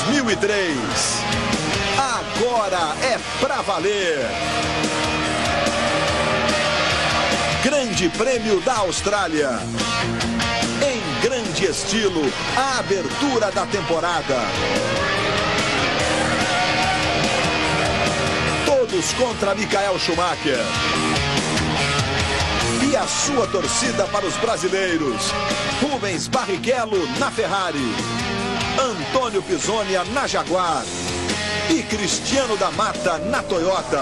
2003. Agora é pra valer. Grande Prêmio da Austrália. Em grande estilo, a abertura da temporada. Todos contra Michael Schumacher. E a sua torcida para os brasileiros. Rubens Barrichello na Ferrari. Antônio Pisoni na Jaguar. E Cristiano da Mata na Toyota.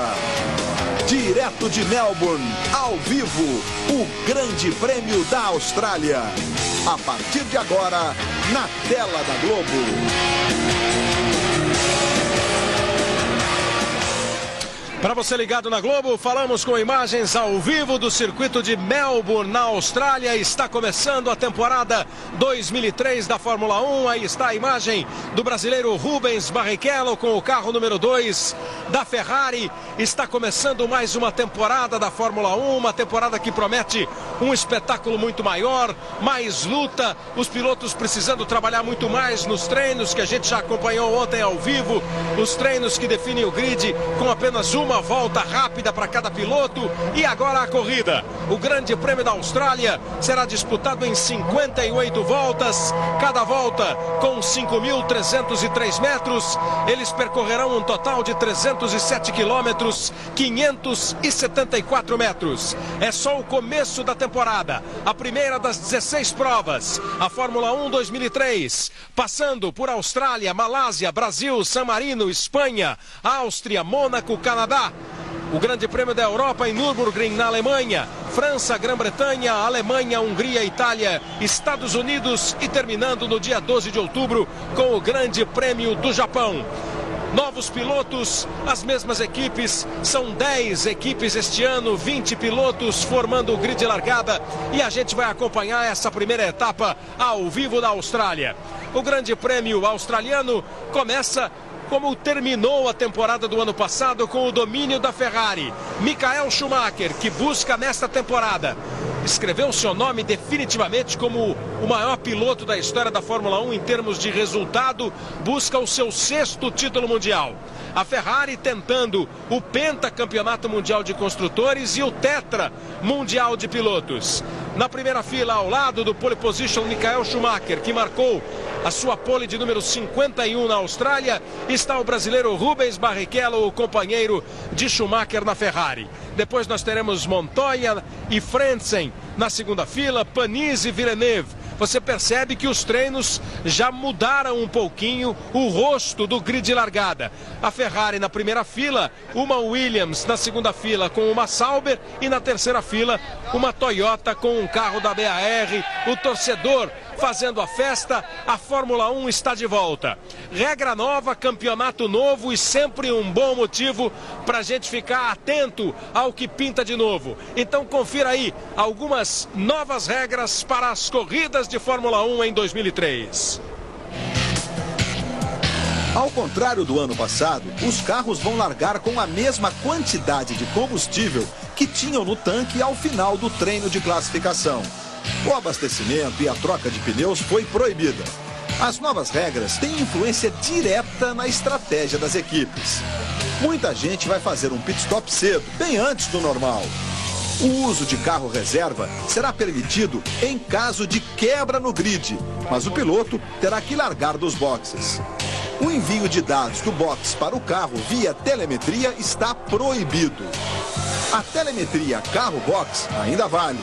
Direto de Melbourne, ao vivo, o Grande Prêmio da Austrália. A partir de agora, na tela da Globo. Para você ligado na Globo, falamos com imagens ao vivo do circuito de Melbourne, na Austrália. Está começando a temporada 2003 da Fórmula 1. Aí está a imagem do brasileiro Rubens Barrichello com o carro número 2 da Ferrari. Está começando mais uma temporada da Fórmula 1, uma temporada que promete um espetáculo muito maior, mais luta, os pilotos precisando trabalhar muito mais nos treinos que a gente já acompanhou ontem ao vivo, os treinos que definem o grid com apenas uma volta rápida para cada piloto. E agora a corrida. O Grande Prêmio da Austrália será disputado em 58 voltas, cada volta com 5.303 metros. Eles percorrerão um total de 307 quilômetros, 574 metros. É só o começo da temporada, a primeira das 16 provas. A Fórmula 1 2003, passando por Austrália, Malásia, Brasil, San Marino, Espanha, Áustria, Mônaco, Canadá. O Grande Prêmio da Europa em Nürburgring, na Alemanha, França, Grã-Bretanha, Alemanha, Hungria, Itália, Estados Unidos e terminando no dia 12 de outubro com o Grande Prêmio do Japão. Novos pilotos, as mesmas equipes, são 10 equipes este ano, 20 pilotos formando o grid de largada e a gente vai acompanhar essa primeira etapa ao vivo da Austrália. O Grande Prêmio australiano começa como terminou a temporada do ano passado, com o domínio da Ferrari. Michael Schumacher, que busca nesta temporada, escreveu seu nome definitivamente como o maior piloto da história da Fórmula 1 em termos de resultado, busca o seu 6º título mundial. A Ferrari tentando o pentacampeonato mundial de construtores e o tetra mundial de pilotos. Na primeira fila, ao lado do pole position Michael Schumacher, que marcou a sua pole de número 51 na Austrália, está o brasileiro Rubens Barrichello, o companheiro de Schumacher na Ferrari. Depois nós teremos Montoya e Frentzen na segunda fila, Panis e Villeneuve. Você percebe que os treinos já mudaram um pouquinho o rosto do grid de largada. A Ferrari na primeira fila, uma Williams na segunda fila com uma Sauber e na terceira fila uma Toyota com um carro da BAR. O torcedor fazendo a festa, a Fórmula 1 está de volta. Regra nova, campeonato novo e sempre um bom motivo para a gente ficar atento ao que pinta de novo. Então confira aí algumas novas regras para as corridas de Fórmula 1 em 2003. Ao contrário do ano passado, os carros vão largar com a mesma quantidade de combustível que tinham no tanque ao final do treino de classificação. O abastecimento e a troca de pneus foi proibida. As novas regras têm influência direta na estratégia das equipes. Muita gente vai fazer um pit stop cedo, bem antes do normal. O uso de carro reserva será permitido em caso de quebra no grid, mas o piloto terá que largar dos boxes. O envio de dados do box para o carro via telemetria está proibido. A telemetria carro-box ainda vale.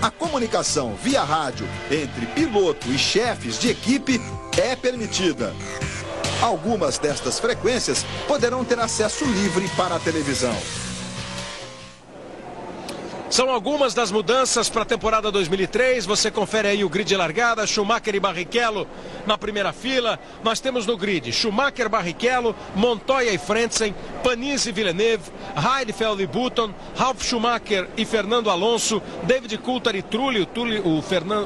A comunicação via rádio entre piloto e chefes de equipe é permitida. Algumas destas frequências poderão ter acesso livre para a televisão. São algumas das mudanças para a temporada 2003. Você confere aí o grid de largada. Schumacher e Barrichello na primeira fila. Nós temos no grid Schumacher, Barrichello, Montoya e Frentzen, Panis e Villeneuve, Heidfeld e Button, Ralf Schumacher e Fernando Alonso, David Coulthard e Trulli.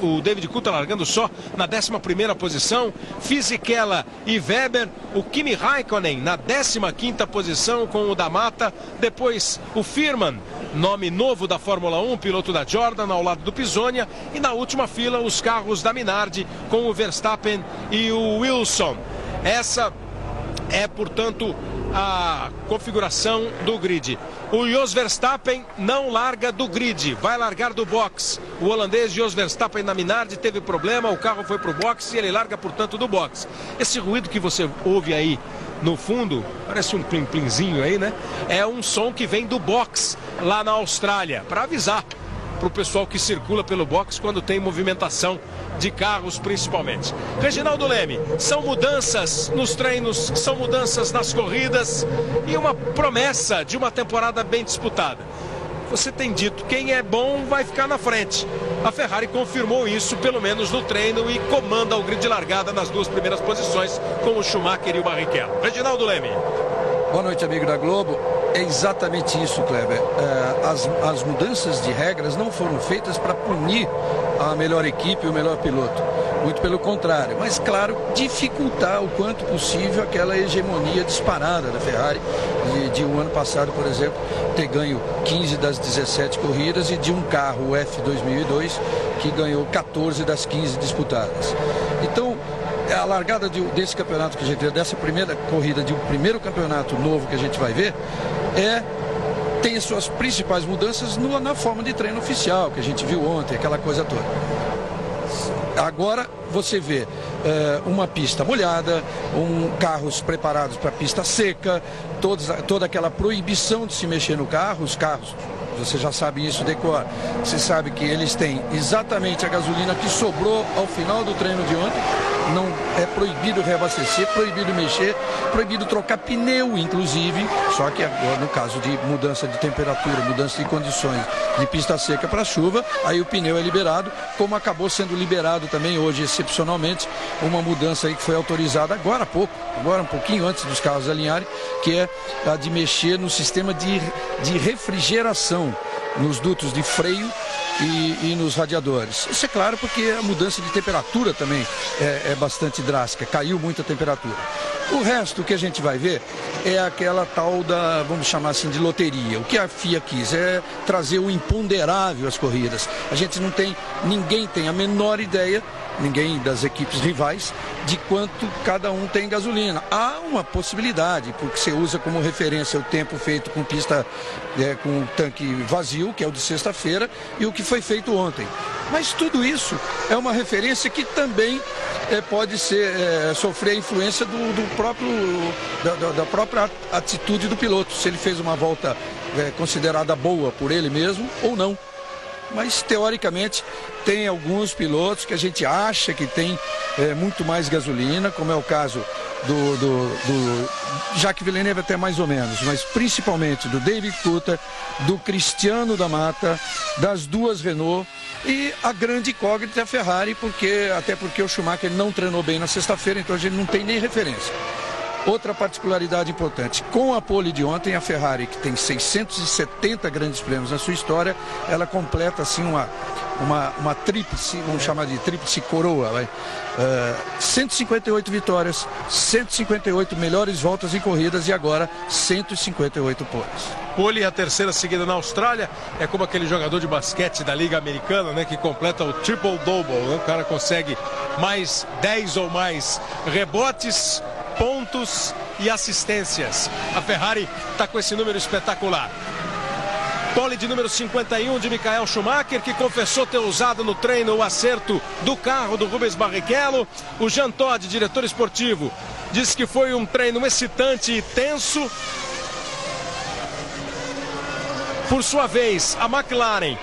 O David Coulthard largando só na 11ª posição, Fisichella e Weber, o Kimi Raikkonen na 15ª posição com o da Mata. Depois o Firman, nome novo da Fórmula 1, piloto da Jordan, ao lado do Pisonia. E na última fila, os carros da Minardi, com o Verstappen e o Wilson. Essa é, portanto, a configuração do grid. O Jos Verstappen não larga do grid, vai largar do box. O holandês Jos Verstappen na Minardi teve problema, o carro foi para o box e ele larga, portanto, do box. Esse ruído que você ouve aí no fundo, parece um plim-plimzinho aí, né? É um som que vem do box lá na Austrália, para avisar para o pessoal que circula pelo box quando tem movimentação de carros, principalmente. Reginaldo Leme, são mudanças nos treinos, são mudanças nas corridas e uma promessa de uma temporada bem disputada. Você tem dito, quem é bom vai ficar na frente. A Ferrari confirmou isso, pelo menos no treino, e comanda o grid de largada nas duas primeiras posições, com o Schumacher e o Barrichello. Reginaldo Leme. Boa noite, amigo da Globo. É exatamente isso, Kleber. As mudanças de regras não foram feitas para punir a melhor equipe e o melhor piloto. Muito pelo contrário. Mas, claro, dificultar o quanto possível aquela hegemonia disparada da Ferrari de um ano passado, por exemplo, ter ganho 15 das 17 corridas e de um carro, o F2002, que ganhou 14 das 15 disputadas. Então, a largada desse campeonato que a gente vê, dessa primeira corrida, de um primeiro campeonato novo que a gente vai ver, tem suas principais mudanças na forma de treino oficial, que a gente viu ontem, aquela coisa toda. Agora você vê uma pista molhada, carros preparados para pista seca, toda aquela proibição de se mexer no carro, os carros. Você já sabe isso de cor. Você sabe que eles têm exatamente a gasolina que sobrou ao final do treino de ontem. Não é proibido reabastecer, proibido mexer, proibido trocar pneu, inclusive. Só que agora, no caso de mudança de temperatura, mudança de condições de pista seca para chuva, aí o pneu é liberado, como acabou sendo liberado também hoje, excepcionalmente, uma mudança aí que foi autorizada agora há pouco, agora um pouquinho antes dos carros alinharem, que é a de mexer no sistema de refrigeração, nos dutos de freio e nos radiadores. Isso é claro porque a mudança de temperatura também é bastante drástica, caiu muito a temperatura. O resto que a gente vai ver é aquela tal da, vamos chamar assim, de loteria. O que a FIA quis é trazer o imponderável às corridas. Ninguém tem a menor ideia, ninguém das equipes rivais, de quanto cada um tem gasolina. Há uma possibilidade, porque você usa como referência o tempo feito com pista com tanque vazio, que é o de sexta-feira, e o que foi feito ontem. Mas tudo isso é uma referência que também pode sofrer a influência da própria atitude do piloto, se ele fez uma volta considerada boa por ele mesmo ou não. Mas, teoricamente, tem alguns pilotos que a gente acha que tem muito mais gasolina, como é o caso do Jacques Villeneuve até mais ou menos, mas principalmente do David Coulthard, do Cristiano da Mata, das duas Renault e a grande incógnita é a Ferrari, até porque o Schumacher não treinou bem na sexta-feira, então a gente não tem nem referência. Outra particularidade importante, com a pole de ontem, a Ferrari, que tem 670 grandes prêmios na sua história, ela completa assim uma tríplice, vamos chamar de tríplice coroa, 158 vitórias, 158 melhores voltas em corridas e agora 158 poles. Pole, a terceira seguida na Austrália, é como aquele jogador de basquete da Liga Americana, né, que completa o triple-double, né? O cara consegue mais 10 ou mais rebotes, pontos e assistências. A Ferrari está com esse número espetacular. Pole de número 51 de Michael Schumacher, que confessou ter usado no treino o acerto do carro do Rubens Barrichello. O Jean Todt, diretor esportivo, disse que foi um treino excitante e tenso. Por sua vez, a McLaren,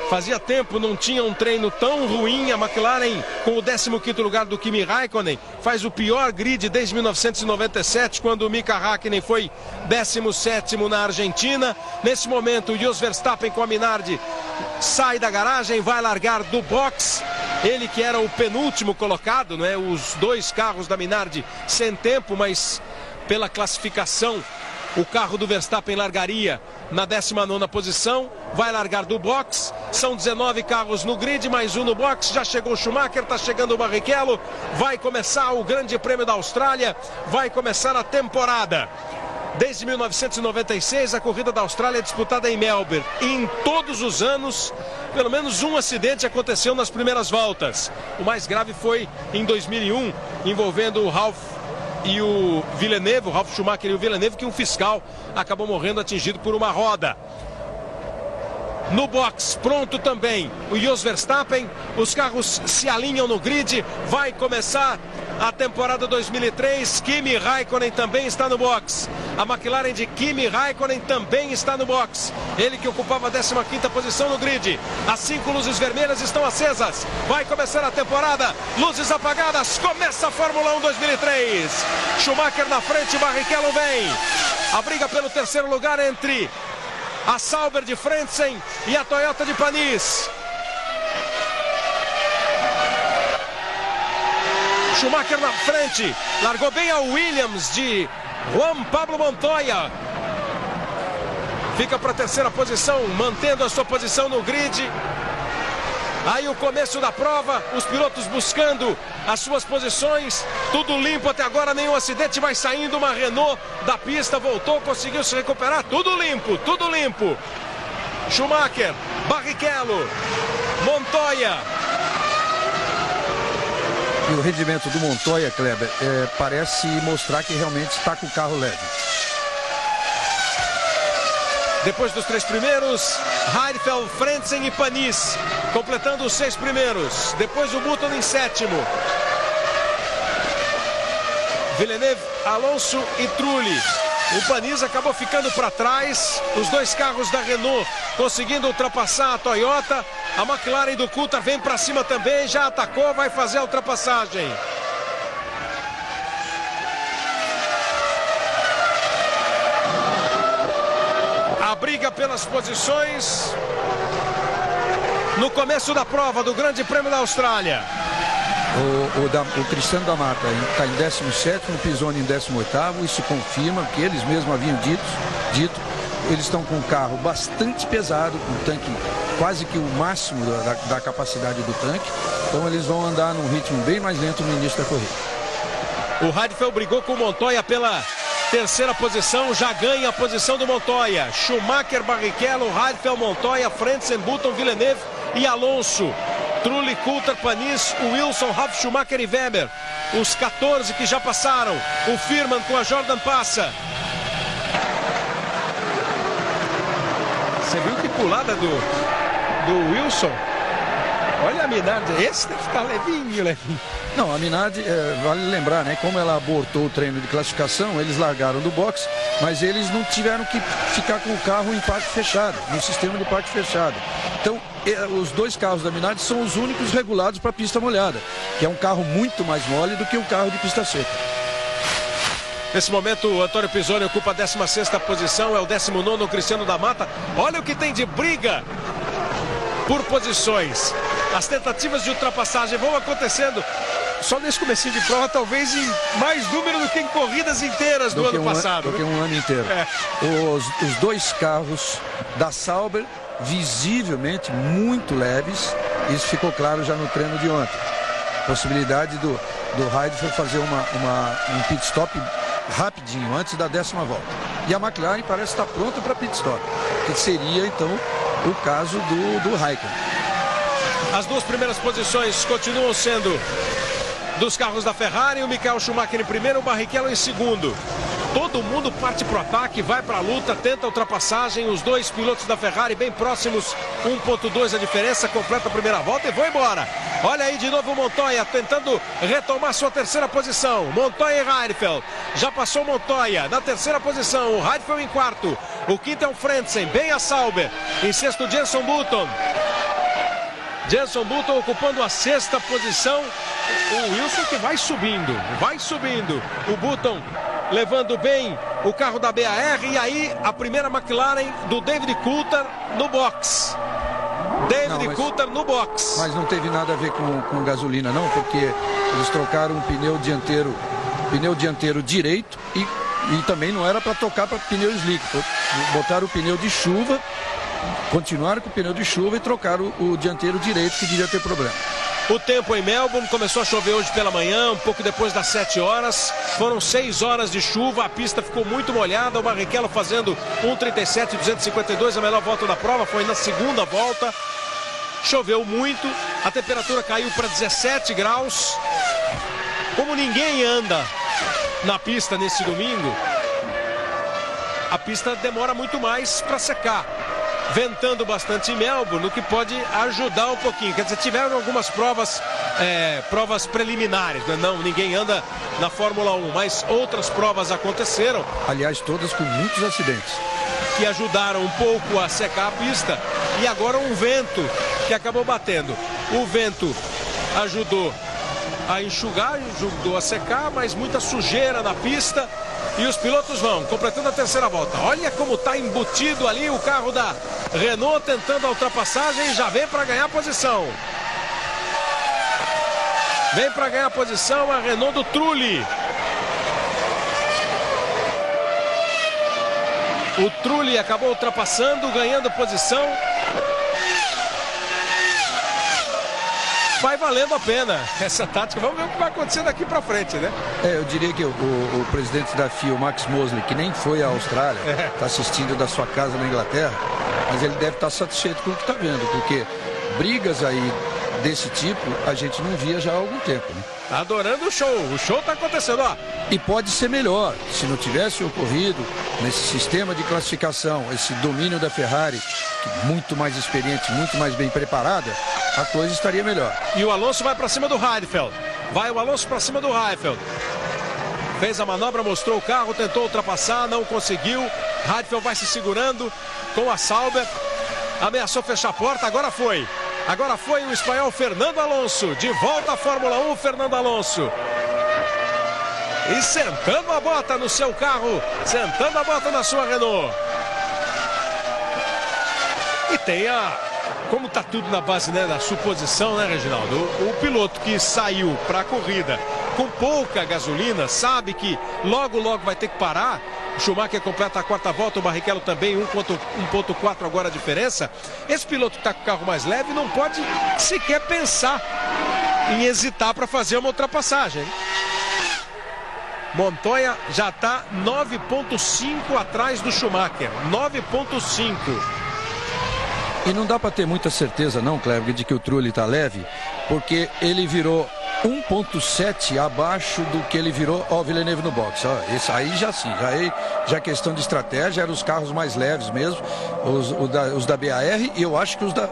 fazia tempo, não tinha um treino tão ruim. A McLaren, com o 15º lugar do Kimi Raikkonen, faz o pior grid desde 1997, quando o Mika Hakkinen foi 17º na Argentina. Nesse momento, o Jos Verstappen com a Minardi sai da garagem, vai largar do box. Ele que era o penúltimo colocado, né? Os dois carros da Minardi sem tempo, mas pela classificação, o carro do Verstappen largaria na 19ª posição, vai largar do box. São 19 carros no grid, mais um no box. Já chegou o Schumacher, está chegando o Barrichello. Vai começar o Grande Prêmio da Austrália, vai começar a temporada. Desde 1996, a corrida da Austrália é disputada em Melbourne. E em todos os anos, pelo menos um acidente aconteceu nas primeiras voltas. O mais grave foi em 2001, envolvendo o Ralph e o Villeneuve, o Ralf Schumacher e o Villeneuve, que um fiscal acabou morrendo atingido por uma roda. No box, pronto também o Jos Verstappen. Os carros se alinham no grid. Vai começar a temporada 2003. Kimi Raikkonen também está no box. A McLaren de Kimi Raikkonen também está no box. Ele que ocupava a 15ª posição no grid. As 5 luzes vermelhas estão acesas. Vai começar a temporada. Luzes apagadas. Começa a Fórmula 1 2003. Schumacher na frente, Barrichello vem. A briga pelo terceiro lugar entre a Sauber de Frentzen e a Toyota de Panis. Schumacher na frente, largou bem a Williams de Juan Pablo Montoya. Fica para a terceira posição, mantendo a sua posição no grid. Aí o começo da prova, os pilotos buscando as suas posições, tudo limpo até agora, nenhum acidente, vai saindo uma Renault da pista, voltou, conseguiu se recuperar, tudo limpo, tudo limpo. Schumacher, Barrichello, Montoya. E o rendimento do Montoya, Kleber, parece mostrar que realmente está com o carro leve. Depois dos 3 primeiros, Heidfeld, Frentzen e Panis, completando os 6 primeiros. Depois o Button em 7º. Villeneuve, Alonso e Trulli. O Panis acabou ficando para trás. Os 2 carros da Renault conseguindo ultrapassar a Toyota. A McLaren do Coulthard vem para cima também, já atacou, vai fazer a ultrapassagem. A briga pelas posições no começo da prova do Grande Prêmio da Austrália. O Cristiano da Mata está em 17º, o Pisoni em 18º. Isso confirma que eles mesmos haviam dito. Eles estão com um carro bastante pesado, com um tanque quase que o máximo da capacidade do tanque. Então eles vão andar num ritmo bem mais lento no início da corrida. O Heidfeld brigou com o Montoya pela terceira posição, já ganha a posição do Montoya. Schumacher, Barrichello, Heidfeld, Montoya, Frentzen, Button, Villeneuve e Alonso. Trulli, Coulthard, Panis, Wilson, Ralf Schumacher e Weber. Os 14 que já passaram. O Firman com a Jordan passa. Você viu que pulada do Wilson? Olha a Minardi, esse deve ficar levinho, levinho. Não, a Minardi, vale lembrar, né? Como ela abortou o treino de classificação, eles largaram do box, mas eles não tiveram que ficar com o carro em parte fechado, no sistema de parte fechado. Então, os 2 carros da Minardi são os únicos regulados para pista molhada, que é um carro muito mais mole do que um carro de pista seca. Nesse momento, o Antônio Pisoni ocupa a 16ª posição, é o 19º, o Cristiano da Mata. Olha o que tem de briga por posições. As tentativas de ultrapassagem vão acontecendo só nesse comecinho de prova, talvez em mais número do que em corridas inteiras do ano passado. Do que um ano inteiro. Os 2 carros da Sauber, visivelmente muito leves. Isso ficou claro já no treino de ontem. Possibilidade do Heidfeld fazer um pit stop rapidinho, antes da 10ª volta. E a McLaren parece estar pronta para pit stop, que seria então o caso do Raikkonen. As 2 primeiras posições continuam sendo dos carros da Ferrari, o Michael Schumacher em primeiro, o Barrichello em segundo. Todo mundo parte para o ataque, vai para a luta, tenta a ultrapassagem. Os 2 pilotos da Ferrari bem próximos, 1.2 a diferença, completa a primeira volta e vão embora. Olha aí de novo o Montoya tentando retomar sua terceira posição. Montoya e Heidfeld. Já passou Montoya na terceira posição, o Heidfeld em 4º. O 5º é o Frentzen, bem a Sauber. Em 6º, Jenson Button. Jenson Button ocupando a 6ª posição. O Wilson que vai subindo. O Button levando bem o carro da BAR. E aí a primeira McLaren do David Coulthard no box. Coulthard no box. Mas não teve nada a ver com gasolina não, porque eles trocaram um pneu dianteiro direito e também não era para tocar para pneu slick. Botaram o pneu de chuva, continuaram com o pneu de chuva e trocaram o dianteiro direito, que devia ter problema. O tempo em Melbourne começou a chover hoje pela manhã, um pouco depois das 7 horas. Foram 6 horas de chuva, a pista ficou muito molhada. O Barrichello fazendo 1:37.252, a melhor volta da prova, foi na segunda volta. Choveu muito, a temperatura caiu para 17 graus. Como ninguém anda na pista nesse domingo, a pista demora muito mais para secar. Ventando bastante em Melbourne, o que pode ajudar um pouquinho. Quer dizer, tiveram algumas provas preliminares, né? Não, ninguém anda na Fórmula 1, mas outras provas aconteceram. Aliás, todas com muitos acidentes. Que ajudaram um pouco a secar a pista. E agora um vento que acabou batendo. O vento ajudou a enxugar, ajudou a secar, mas muita sujeira na pista. E os pilotos vão, completando a terceira volta. Olha como está embutido ali o carro da Renault, tentando a ultrapassagem, e já vem para ganhar posição. Vem para ganhar posição a Renault do Trulli. O Trulli acabou ultrapassando, ganhando posição. Vai valendo a pena essa tática. Vamos ver o que vai acontecer daqui para frente, né? Eu diria que o presidente da FIA, o Max Mosley, que nem foi à Austrália, está assistindo da sua casa na Inglaterra, mas ele deve estar satisfeito com o que está vendo, porque brigas aí desse tipo a gente não via já há algum tempo, né? Tá adorando o show está acontecendo, ó. E pode ser melhor, se não tivesse ocorrido nesse sistema de classificação, esse domínio da Ferrari, muito mais experiente, muito mais bem preparada, a coisa estaria melhor. E o Alonso vai para cima do Heidfeld. Vai o Alonso para cima do Heidfeld. Fez a manobra, mostrou o carro, tentou ultrapassar, não conseguiu. Heidfeld vai se segurando com a Sauber. Ameaçou fechar a porta, agora foi. Agora foi o espanhol Fernando Alonso. De volta à Fórmula 1, Fernando Alonso. E sentando a bota no seu carro, sentando a bota na sua Renault. E tem como tá tudo na base, né, da suposição, né, Reginaldo? O piloto que saiu para a corrida com pouca gasolina sabe que logo vai ter que parar. O Schumacher completa a quarta volta, o Barrichello também, 1.4 agora a diferença. Esse piloto que está com o carro mais leve não pode sequer pensar em hesitar para fazer uma ultrapassagem. Montoya já está 9.5 atrás do Schumacher, 9.5. E não dá para ter muita certeza não, Cleber, de que o Trulli está leve, porque ele virou 1.7 abaixo do que ele virou ao Villeneuve no box. Esse aí já sim, já é questão de estratégia, eram os carros mais leves mesmo, os da BAR, e eu acho que os da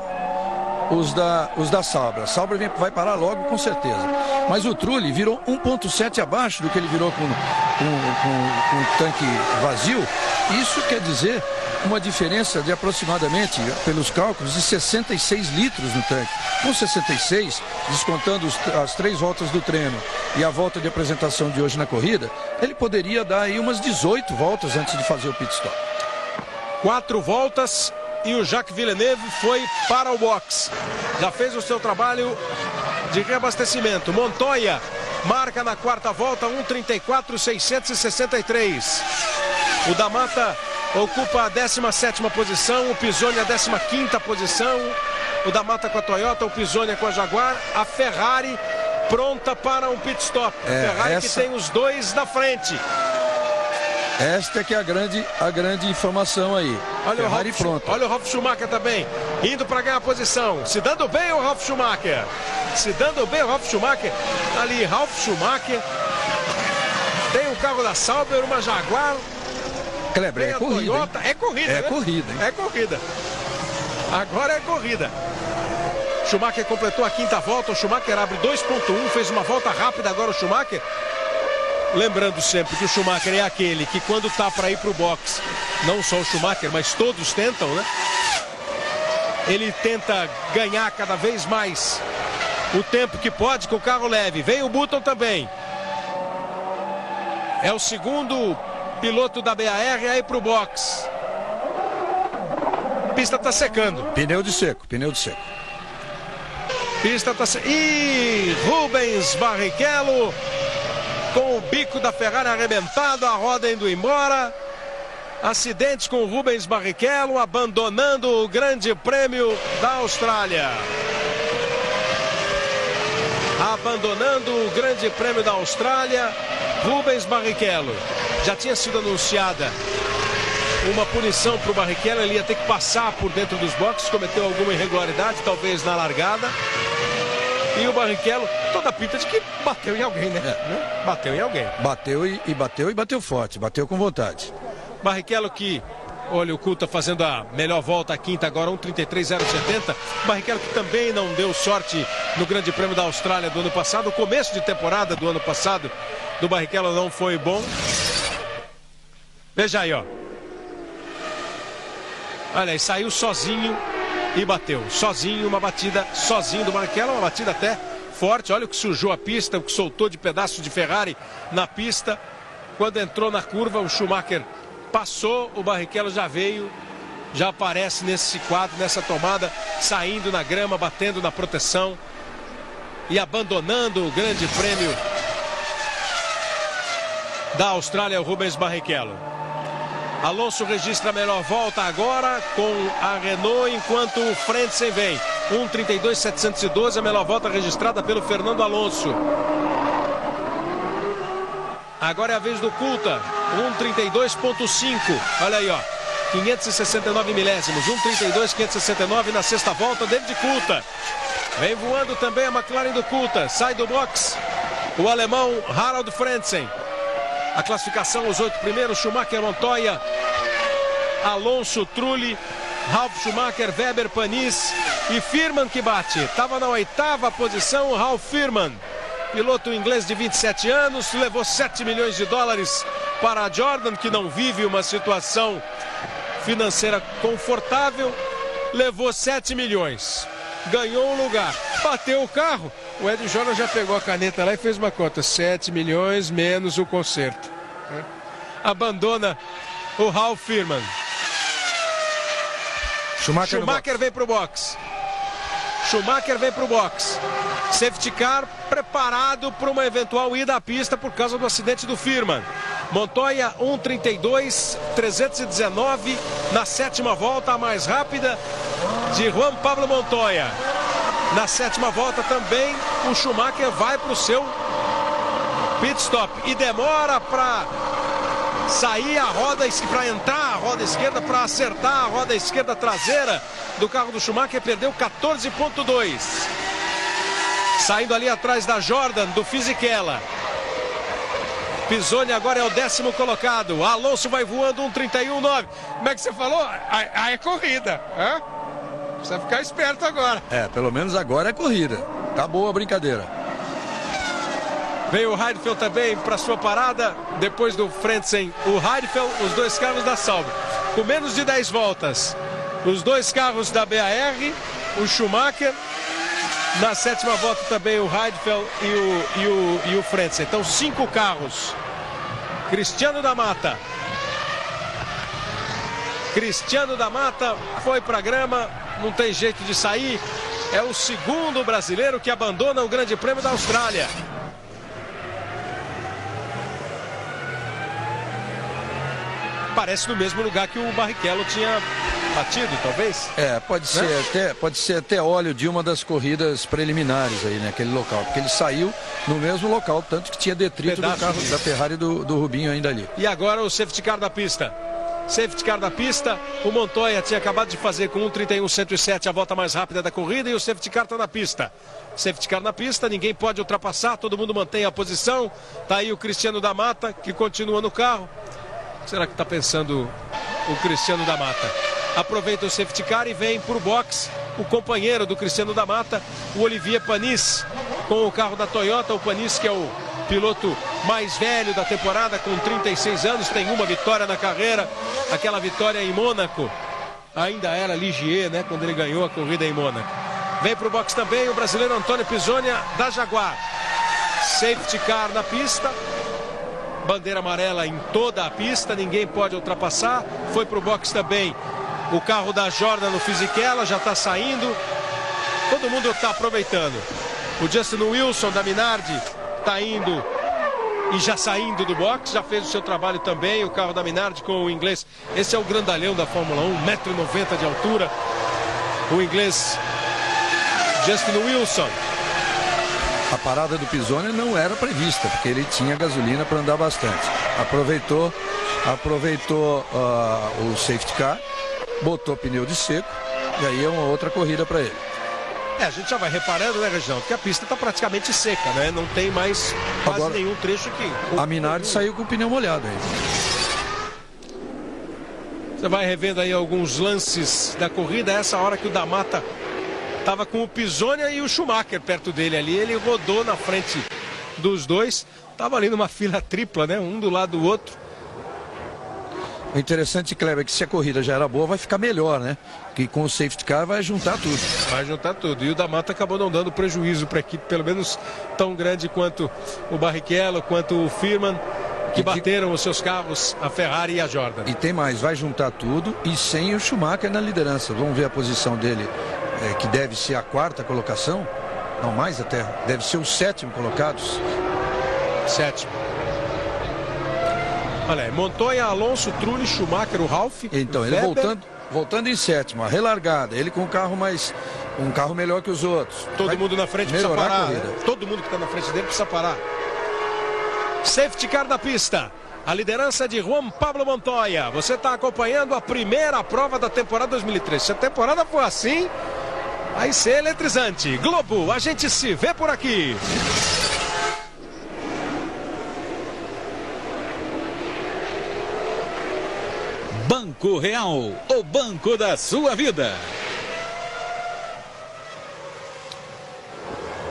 Sauber. A Sauber vai parar logo com certeza. Mas o Trulli virou 1.7 abaixo do que ele virou com o tanque vazio. Isso quer dizer uma diferença de aproximadamente, pelos cálculos, de 66 litros no tanque. Com 66, descontando as 3 voltas do treino e a volta de apresentação de hoje na corrida, ele poderia dar aí umas 18 voltas antes de fazer o pit stop. 4 voltas e o Jacques Villeneuve foi para o box. Já fez o seu trabalho de reabastecimento. Montoya marca na quarta volta 1:34.663. O da Mata ocupa a 17ª posição, o Pisoni a 15ª posição. O da Mata com a Toyota, o Pisoni com a Jaguar. A Ferrari pronta para um pit stop. A Ferrari que tem os dois na frente. Esta é que é a grande informação aí. Olha o Ralf Schumacher também, indo para ganhar a posição. Se dando bem o Ralf Schumacher. Ali, Ralf Schumacher. Tem o carro da Sauber, uma Jaguar. Kleber, é corrida. Toyota. É corrida, né? É corrida. Agora é corrida. Schumacher completou a quinta volta. O Schumacher abre 2.1, fez uma volta rápida agora o Schumacher. Lembrando sempre que o Schumacher é aquele que quando tá para ir pro box, não só o Schumacher, mas todos tentam, né? Ele tenta ganhar cada vez mais o tempo que pode com o carro leve. Vem o Button também. É o segundo piloto da BAR aí pro box. A pista tá secando. Pneu de seco. Pista tá secando. E Rubens Barrichello com o bico da Ferrari arrebentado, a roda indo embora. Acidente com o Rubens Barrichello, abandonando o Grande Prêmio da Austrália. Rubens Barrichello. Já tinha sido anunciada uma punição para o Barrichello, ele ia ter que passar por dentro dos boxes, cometeu alguma irregularidade, talvez na largada. E o Barrichello, toda a pinta de que bateu em alguém, né? Bateu em alguém. Bateu forte, bateu com vontade. Barrichello que, olha, o Coulthard fazendo a melhor volta, a quinta agora, 1:33.070. Barrichello que também não deu sorte no Grande Prêmio da Austrália do ano passado. O começo de temporada do ano passado do Barrichello não foi bom. Veja aí, ó. Olha aí, saiu sozinho e bateu. Sozinho, uma batida sozinho do Barrichello, uma batida até forte. Olha o que sujou a pista, o que soltou de pedaços de Ferrari na pista. Quando entrou na curva, o Schumacher passou, o Barrichello já veio, já aparece nesse quadro, nessa tomada, saindo na grama, batendo na proteção e abandonando o Grande Prêmio da Austrália, o Rubens Barrichello. Alonso registra a melhor volta agora com a Renault, enquanto o Frentzen vem. 1:32.712, a melhor volta registrada pelo Fernando Alonso. Agora é a vez do Coulthard, 1:32.5, olha aí, ó, 569 milésimos, 1:32.569 na sexta volta, David Coulthard. Vem voando também a McLaren do Coulthard, sai do box o alemão Harald Frentzen. A classificação, os 8 primeiros, Schumacher, Montoya, Alonso, Trulli, Ralf Schumacher, Weber, Panis e Firman que bate. Estava na 8ª posição o Ralf Firman. Piloto inglês de 27 anos, levou 7 milhões de dólares para a Jordan, que não vive uma situação financeira confortável. Levou 7 milhões, ganhou um lugar, bateu o carro. O Ed Jordan já pegou a caneta lá e fez uma conta, 7 milhões menos o conserto. Abandona o Ralf Firman. Schumacher vem para o box. Schumacher vem para o box. Safety car preparado para uma eventual ida à pista por causa do acidente do Firman. Montoya 1:32.319 na 7ª volta, a mais rápida de Juan Pablo Montoya. Na 7ª volta também o Schumacher vai para o seu pit stop e demora para sair a roda, para entrar a roda esquerda, para acertar a roda esquerda traseira do carro do Schumacher. Perdeu 14.2. Saindo ali atrás da Jordan, do Fisichella. Pisoni agora é o 10º colocado. Alonso vai voando 1:31.9. Como é que você falou? Aí é corrida. Hã? Precisa ficar esperto agora. Pelo menos agora é corrida. Tá boa a brincadeira. Vem o Heidfeld também para sua parada. Depois do Frentzen, o Heidfeld, os 2 carros da Sauber. Com menos de 10 voltas. Os 2 carros da BAR, o Schumacher. Na 7ª volta também o Heidfeld e o Frentzen. Então 5 carros. Cristiano da Mata. Cristiano da Mata foi para a grama. Não tem jeito de sair. É o 2º brasileiro que abandona o Grande Prêmio da Austrália. Parece no mesmo lugar que o Barrichello tinha batido, talvez? Pode ser até óleo de uma das corridas preliminares aí, naquele local, porque ele saiu no mesmo local, tanto que tinha detrito do carro da Ferrari do Rubinho ainda ali. E agora o safety car da pista. Safety car da pista, o Montoya tinha acabado de fazer com 1:31.107 a volta mais rápida da corrida e o safety car está na pista. Safety car na pista, ninguém pode ultrapassar, todo mundo mantém a posição. Tá aí o Cristiano da Mata, que continua no carro. Será que está pensando o Cristiano da Mata? Aproveita o safety car e vem para o box o companheiro do Cristiano da Mata, o Olivier Panis, com o carro da Toyota. O Panis, que é o piloto mais velho da temporada, com 36 anos, tem uma vitória na carreira, aquela vitória em Mônaco. Ainda era Ligier, né, quando ele ganhou a corrida em Mônaco. Vem para o box também o brasileiro Antônio Pisoni da Jaguar. Safety car na pista. Bandeira amarela em toda a pista, ninguém pode ultrapassar. Foi para o box também o carro da Jordan no Fisichella, já está saindo. Todo mundo está aproveitando. O Justin Wilson da Minardi está indo e já saindo do box, já fez o seu trabalho também. O carro da Minardi com o inglês. Esse é o grandalhão da Fórmula 1, 1,90 m de altura. O inglês Justin Wilson. A parada do Pisoni não era prevista, porque ele tinha gasolina para andar bastante. Aproveitou o safety car, botou pneu de seco, e aí é uma outra corrida para ele. A gente já vai reparando, né, Reginaldo, que a pista está praticamente seca, né? Não tem mais quase agora, nenhum trecho aqui. A Minardi saiu com o pneu molhado aí. Você vai revendo aí alguns lances da corrida. Essa hora que o da Mata estava com o Pisonia e o Schumacher perto dele ali. Ele rodou na frente dos dois. Estava ali numa fila tripla, né? Um do lado do outro. O interessante, Kleber, é que se a corrida já era boa, vai ficar melhor, né? Que com o safety car vai juntar tudo. Vai juntar tudo. E o da Mata acabou não dando prejuízo para a equipe, pelo menos tão grande quanto o Barrichello, quanto o Firman, que bateram os seus carros, a Ferrari e a Jordan. E tem mais, vai juntar tudo e sem o Schumacher na liderança. Vamos ver a posição dele, que deve ser a 4ª colocação. Não, mais até. Deve ser o 7º colocado. 7º. Olha, Montoya, Alonso, Trulli, Schumacher, o Ralf. Então, ele voltando em 7º, a relargada. Ele com um carro melhor que os outros. Todo mundo na frente precisa parar. Né? Todo mundo que está na frente dele precisa parar. Safety car da pista. A liderança é de Juan Pablo Montoya. Você está acompanhando a primeira prova da temporada 2003. Se a temporada for assim, vai ser eletrizante. Globo, a gente se vê por aqui. Banco Real, o banco da sua vida.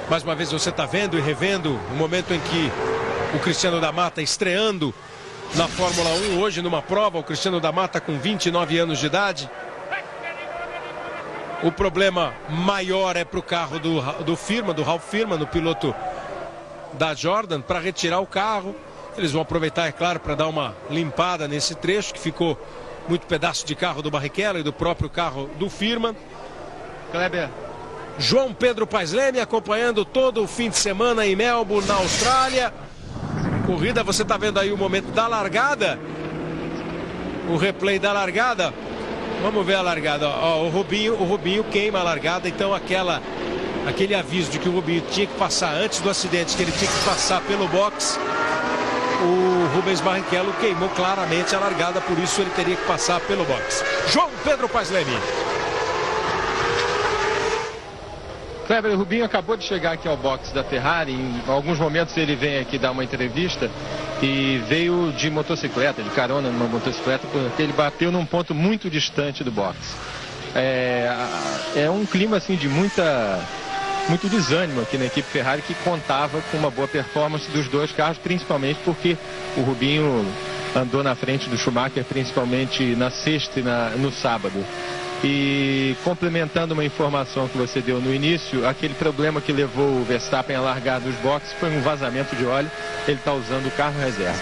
Mais uma vez você está vendo e revendo o momento em que o Cristiano da Mata estreando na Fórmula 1 hoje numa prova. O Cristiano da Mata com 29 anos de idade. O problema maior é para o carro do Firman, do Ralf Firman, o piloto da Jordan, para retirar o carro. Eles vão aproveitar, é claro, para dar uma limpada nesse trecho que ficou muito pedaço de carro do Barrichello e do próprio carro do Firman. Kleber, João Pedro Paes Leme acompanhando todo o fim de semana em Melbourne, na Austrália. Corrida, você está vendo aí o momento da largada. O replay da largada. Vamos ver a largada. Ó, o Rubinho queima a largada. Então aquele aviso de que o Rubinho tinha que passar antes do acidente, que ele tinha que passar pelo box. O Rubens Barrichello queimou claramente a largada, por isso ele teria que passar pelo box. João Pedro Paes Leme. Kleber, o Rubinho acabou de chegar aqui ao box da Ferrari. Em alguns momentos ele vem aqui dar uma entrevista e veio de motocicleta, de carona numa motocicleta, porque ele bateu num ponto muito distante do box. É um clima assim de muito desânimo aqui na equipe Ferrari, que contava com uma boa performance dos dois carros, principalmente porque o Rubinho andou na frente do Schumacher, principalmente na sexta e no sábado. E complementando uma informação que você deu no início, aquele problema que levou o Verstappen a largar dos boxes foi um vazamento de óleo. Ele está usando o carro reserva.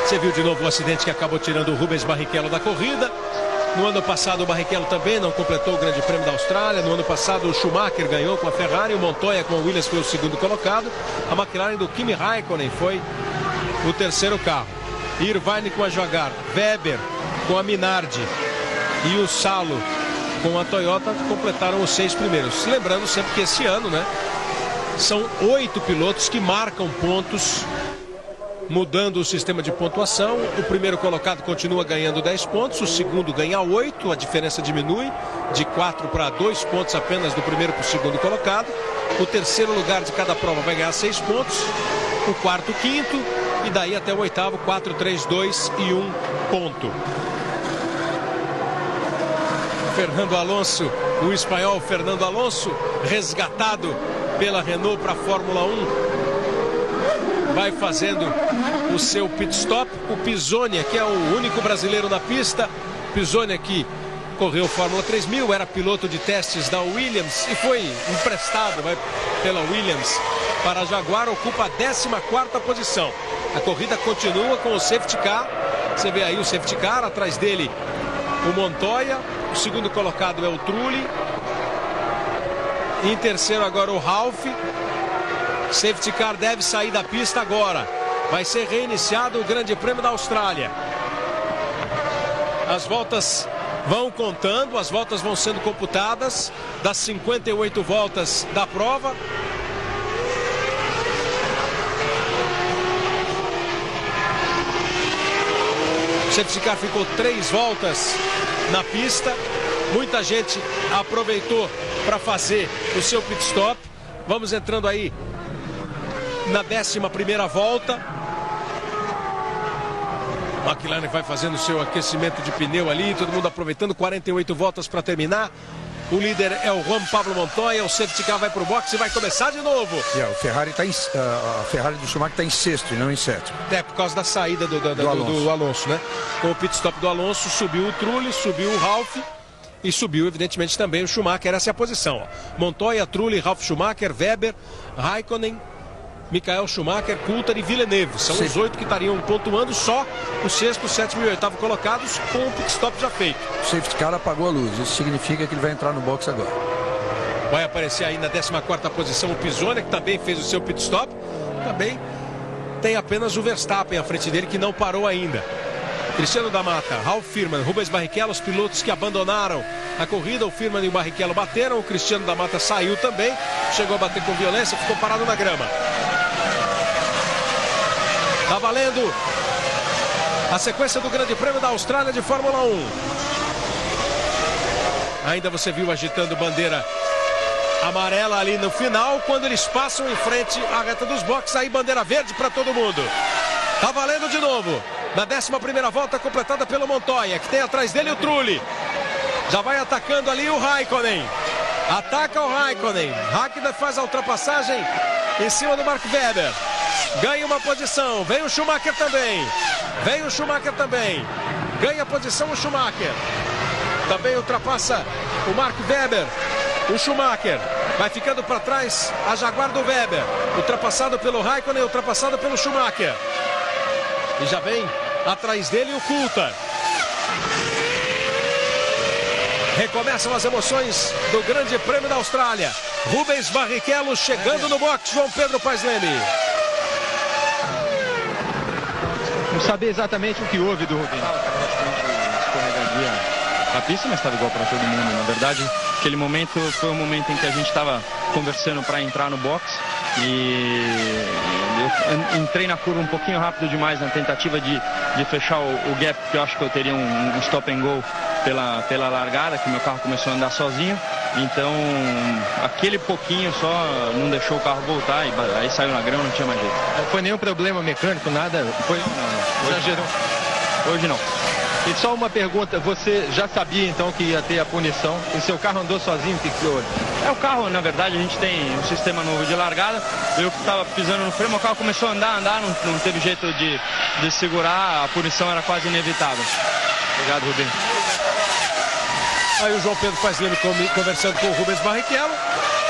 Você viu de novo o acidente que acabou tirando o Rubens Barrichello da corrida. No ano passado o Barrichello também não completou o Grande Prêmio da Austrália. No ano passado o Schumacher ganhou com a Ferrari, o Montoya com a Williams foi o segundo colocado. A McLaren do Kimi Raikkonen foi o terceiro carro. Irvine com a Jaguar, Weber com a Minardi e o Salo com a Toyota completaram os 6 primeiros. Lembrando sempre que esse ano, né, são 8 pilotos que marcam pontos, mudando o sistema de pontuação. O primeiro colocado continua ganhando 10 pontos, o segundo ganha 8, a diferença diminui de 4 para 2 pontos apenas do primeiro para o segundo colocado. O terceiro lugar de cada prova vai ganhar 6 pontos, o quarto, quinto, e daí até o oitavo, 4, 3, 2 e 1 ponto. Fernando Alonso, o espanhol Fernando Alonso, resgatado pela Renault para a Fórmula 1, vai fazendo o seu pit stop. O Pisonia, que é o único brasileiro na pista, Pisonia que correu Fórmula 3000, era piloto de testes da Williams e foi emprestado pela Williams para a Jaguar, ocupa a 14ª posição. A corrida continua com o safety car. Você vê aí o safety car, atrás dele o Montoya, o segundo colocado é o Trulli, em terceiro agora o Ralf. Safety car deve sair da pista agora. Vai ser reiniciado o Grande Prêmio da Austrália. As voltas vão contando, as voltas vão sendo computadas das 58 voltas da prova. O safety car ficou 3 voltas na pista. Muita gente aproveitou para fazer o seu pit stop. Vamos entrando aí na 11ª volta. McLaren vai fazendo o seu aquecimento de pneu ali, todo mundo aproveitando, 48 voltas para terminar. O líder é o Juan Pablo Montoya, o safety car vai para o box e vai começar de novo. O Ferrari a Ferrari do Schumacher está em 6º e não em 7º. Por causa da saída do Alonso, né? Com o pit stop do Alonso, subiu o Trulli, subiu o Ralf e subiu, evidentemente, também o Schumacher. Essa é a posição. Ó. Montoya, Trulli, Ralf Schumacher, Weber, Raikkonen, Michael Schumacher, Coulthard e Villeneuve. São os 8 que estariam pontuando, só o 6º, 7º e 8º colocados com o pit stop já feito. O safety car apagou a luz, isso significa que ele vai entrar no box agora. Vai aparecer aí na 14ª posição o Pisoni, que também fez o seu pit stop. Também tem apenas o Verstappen à frente dele, que não parou ainda. Cristiano da Mata, Ralf Firman, Rubens Barrichello, os pilotos que abandonaram a corrida. O Firman e o Barrichello bateram, o Cristiano da Mata saiu também, chegou a bater com violência, ficou parado na grama. Tá valendo a sequência do Grande Prêmio da Austrália de Fórmula 1. Ainda você viu agitando bandeira amarela ali no final, quando eles passam em frente à reta dos boxes, aí bandeira verde para todo mundo. Tá valendo de novo. Na 11ª volta completada pelo Montoya, que tem atrás dele o Trulli. Já vai atacando ali o Raikkonen. Ataca o Raikkonen. Raikkonen faz a ultrapassagem em cima do Mark Webber. Ganha uma posição. Vem o Schumacher também. Vem o Schumacher também. Ganha posição o Schumacher. Também ultrapassa o Mark Webber. O Schumacher vai ficando para trás a Jaguar do Webber. Ultrapassado pelo Raikkonen, ultrapassado pelo Schumacher. E já vem atrás dele o Coulthard. Recomeçam as emoções do Grande Prêmio da Austrália. Rubens Barrichello chegando no box, João Pedro Paes Leme. Não sabia exatamente o que houve do Rubens. Escorregadia a pista, mas estava igual para todo mundo. Na verdade, aquele momento foi o momento em que a gente estava conversando para entrar no box. E eu entrei na curva um pouquinho rápido demais na tentativa de fechar o gap, porque eu acho que eu teria um stop and go pela largada, que meu carro começou a andar sozinho. Então, aquele pouquinho só não deixou o carro voltar e aí saiu na grama, não tinha mais jeito. Não foi nenhum problema mecânico, nada? Foi, não. Exagerou. Hoje não. E só uma pergunta, você já sabia então que ia ter a punição? E seu carro andou sozinho, o que houve? O carro, na verdade, a gente tem um sistema novo de largada. Eu estava pisando no freio, o carro começou a andar, não teve jeito de segurar, a punição era quase inevitável. Obrigado, Rubens. Aí o João Pedro Paes Leme conversando com o Rubens Barrichello,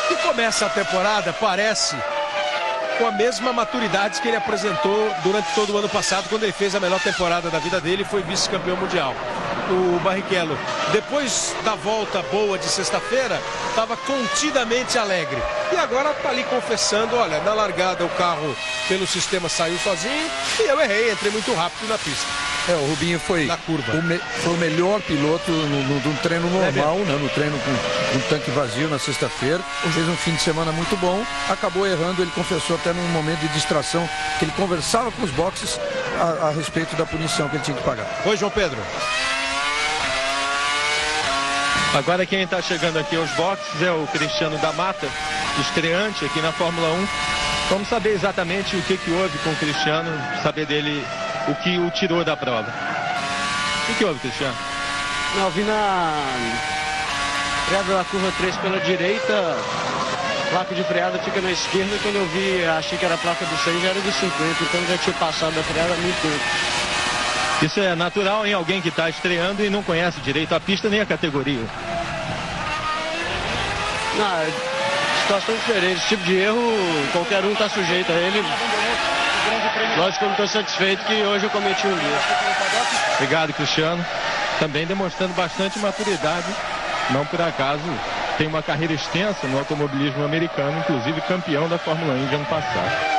que começa a temporada, parece, com a mesma maturidade que ele apresentou durante todo o ano passado, quando ele fez a melhor temporada da vida dele e foi vice-campeão mundial. O Barrichello, depois da volta boa de sexta-feira, estava contidamente alegre. E agora está ali confessando, olha, na largada o carro pelo sistema saiu sozinho e eu errei, entrei muito rápido na pista. O Rubinho foi na curva. Foi o melhor piloto no treino normal, né? No treino com um tanque vazio na sexta-feira. Fez um fim de semana muito bom, acabou errando, ele confessou até num momento de distração, que ele conversava com os boxes a respeito da punição que ele tinha que pagar. Oi, João Pedro. Agora quem está chegando aqui aos boxes é o Cristiano da Mata, estreante aqui na Fórmula 1. Vamos saber exatamente o que houve com o Cristiano, saber dele o que o tirou da prova. O que houve, Cristiano? Eu vi na freada da curva 3 pela direita, placa de freada fica na esquerda, quando eu vi, achei que era a placa do 100, já era do 50, então já tinha passado da freada há muito tempo. Isso é natural em alguém que está estreando e não conhece direito a pista nem a categoria. Não, situação diferente, esse tipo de erro qualquer um está sujeito a ele. Lógico que eu não estou satisfeito que hoje eu cometi um erro. Obrigado, Cristiano. Também demonstrando bastante maturidade. Não por acaso tem uma carreira extensa no automobilismo americano, inclusive campeão da Fórmula 1 de ano passado.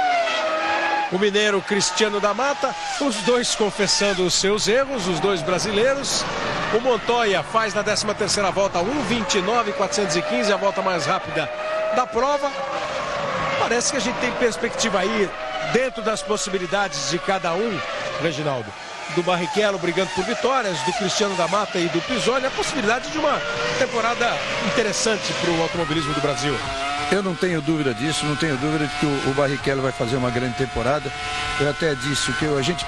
O mineiro Cristiano da Mata, os dois confessando os seus erros, os dois brasileiros. O Montoya faz na 13ª volta 1:29.415, a volta mais rápida da prova. Parece que a gente tem perspectiva aí, dentro das possibilidades de cada um, Reginaldo, do Barrichello brigando por vitórias, do Cristiano da Mata e do Pisoni, a possibilidade de uma temporada interessante para o automobilismo do Brasil. Eu não tenho dúvida disso, não tenho dúvida de que o Barrichello vai fazer uma grande temporada. Eu até disse, o que a gente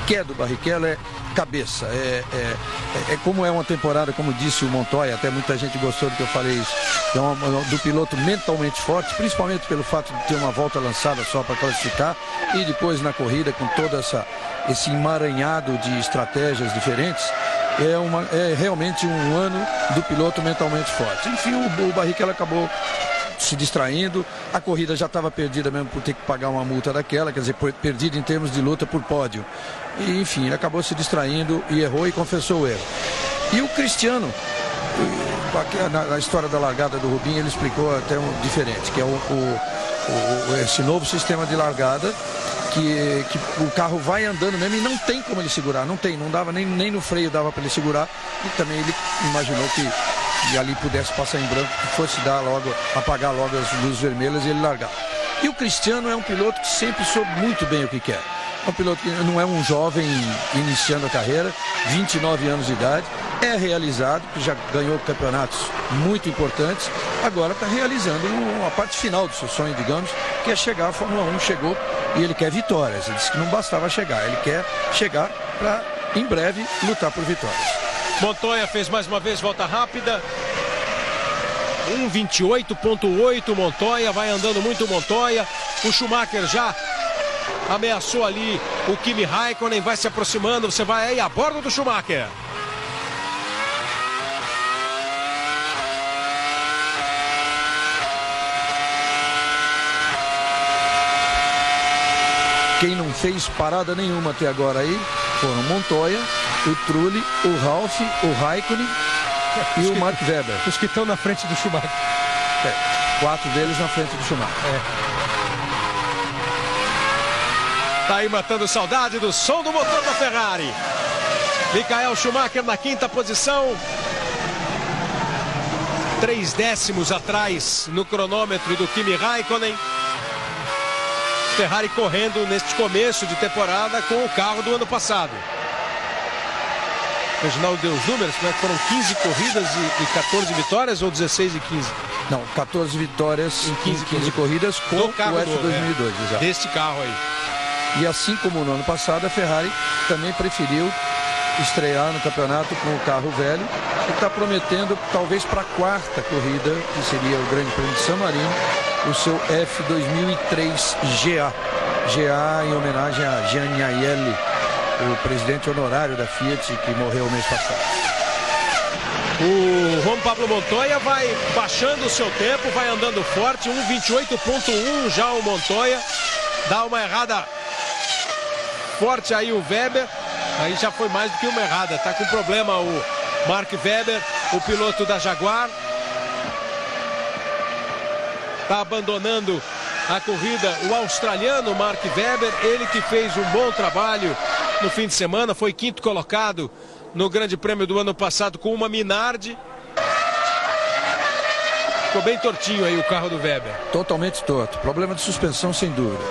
quer do Barrichello é cabeça, como é uma temporada, como disse o Montoya, até muita gente gostou do que eu falei isso, do piloto mentalmente forte, principalmente pelo fato de ter uma volta lançada só para classificar e depois na corrida com todo esse emaranhado de estratégias diferentes. É realmente um ano do piloto mentalmente forte. Enfim, o Barrichello acabou se distraindo, a corrida já estava perdida mesmo por ter que pagar uma multa daquela, quer dizer, perdida em termos de luta por pódio. E, enfim, ele acabou se distraindo e errou e confessou o erro. E o Cristiano, na história da largada do Rubinho, ele explicou até um diferente, que é esse novo sistema de largada, que o carro vai andando mesmo e não tem como ele segurar, não dava nem no freio dava para ele segurar, e também ele imaginou que ali pudesse passar em branco, que fosse apagar logo as luzes vermelhas e ele largar. E o Cristiano é um piloto que sempre soube muito bem o que quer. É um piloto que não é um jovem iniciando a carreira, 29 anos de idade, é realizado, que já ganhou campeonatos muito importantes, agora está realizando a parte final do seu sonho, digamos, que é chegar à Fórmula 1, chegou e ele quer vitórias. Ele disse que não bastava chegar, ele quer chegar para, em breve, lutar por vitórias. Montoya fez mais uma vez volta rápida. 1:28.8 Montoya, vai andando muito Montoya. O Schumacher já ameaçou ali o Kimi Raikkonen, vai se aproximando, você vai aí a bordo do Schumacher. Quem não fez parada nenhuma até agora aí foram Montoya, o Trulli, o Ralf, o Raikkonen e o Mark Webber. Os que estão na frente do Schumacher. 4 deles na frente do Schumacher. Tá aí matando saudade do som do motor da Ferrari. Michael Schumacher na 5ª posição. 3 décimos atrás no cronômetro do Kimi Raikkonen. Ferrari correndo neste começo de temporada com o carro do ano passado. O Reginaldo deu os números, né? Foram 15 corridas e 14 vitórias ou 16 e 15? Não, 14 vitórias em 15 corridas com o F2002. Deste carro aí. E assim como no ano passado, a Ferrari também preferiu estrear no campeonato com o carro velho e está prometendo, talvez para a 4ª corrida, que seria o Grande Prêmio de San Marino, o seu F2003 GA em homenagem a Gianni Agnelli, o presidente honorário da Fiat, que morreu mês passado. O Juan Pablo Montoya vai baixando o seu tempo, vai andando forte, 1:28.1 já o Montoya, dá uma errada forte aí o Webber, aí já foi mais do que uma errada, tá com problema o Mark Webber, o piloto da Jaguar. Está abandonando a corrida o australiano Mark Webber, ele que fez um bom trabalho no fim de semana, foi 5º colocado no Grande Prêmio do ano passado com uma Minardi. Ficou bem tortinho aí o carro do Webber. Totalmente torto, problema de suspensão sem dúvida.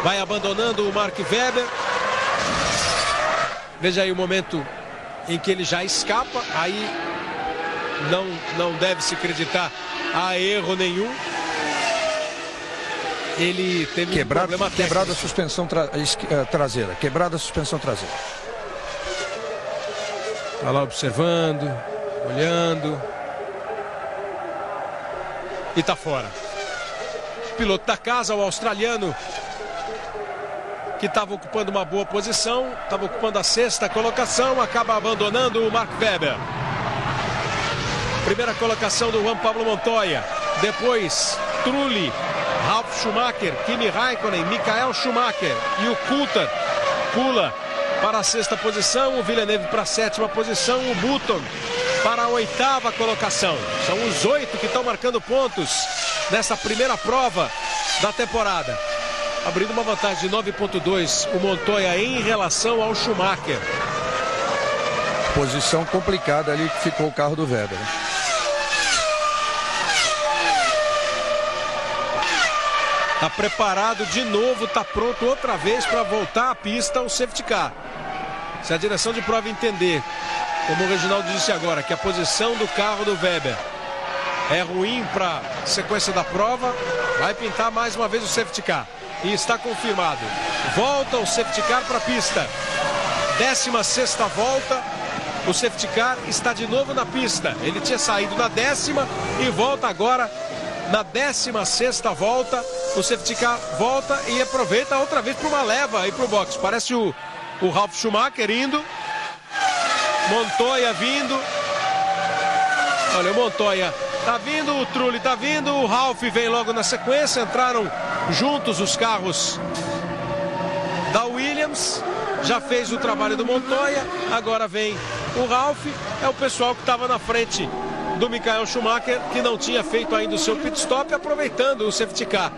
Vai abandonando o Mark Webber. Veja aí o momento em que ele já escapa, aí não deve se acreditar a erro nenhum. Ele teve um problema técnico. Quebrada a suspensão traseira. Quebrada a suspensão traseira. Está lá observando, olhando. E está fora. O piloto da casa, o australiano, que estava ocupando uma boa posição, estava ocupando a 6ª colocação, acaba abandonando o Mark Webber. Primeira colocação do Juan Pablo Montoya. Depois, Trulli, Ralf Schumacher, Kimi Raikkonen, Michael Schumacher e o Coulthard pula para a 6ª posição, o Villeneuve para a 7ª posição, o Button para a 8ª colocação. São os 8 que estão marcando pontos nessa primeira prova da temporada. Abrindo uma vantagem de 9.2 o Montoya em relação ao Schumacher. Posição complicada ali que ficou o carro do Webber. Está preparado de novo, está pronto outra vez para voltar à pista o safety car. Se a direção de prova entender, como o Reginaldo disse agora, que a posição do carro do Weber é ruim para a sequência da prova, vai pintar mais uma vez o safety car. E está confirmado. Volta o safety car para a pista. 16ª volta. O safety car está de novo na pista. Ele tinha saído na 10ª e volta agora na 16ª volta. O safety car volta e aproveita outra vez para uma leva aí para o box. Parece o Ralf Schumacher indo. Montoya vindo. Olha, o Montoya tá vindo, o Trulli tá vindo, o Ralf vem logo na sequência. Entraram juntos os carros da Williams. Já fez o trabalho do Montoya, agora vem o Ralf. É o pessoal que estava na frente do Michael Schumacher, que não tinha feito ainda o seu pit stop, aproveitando o safety car.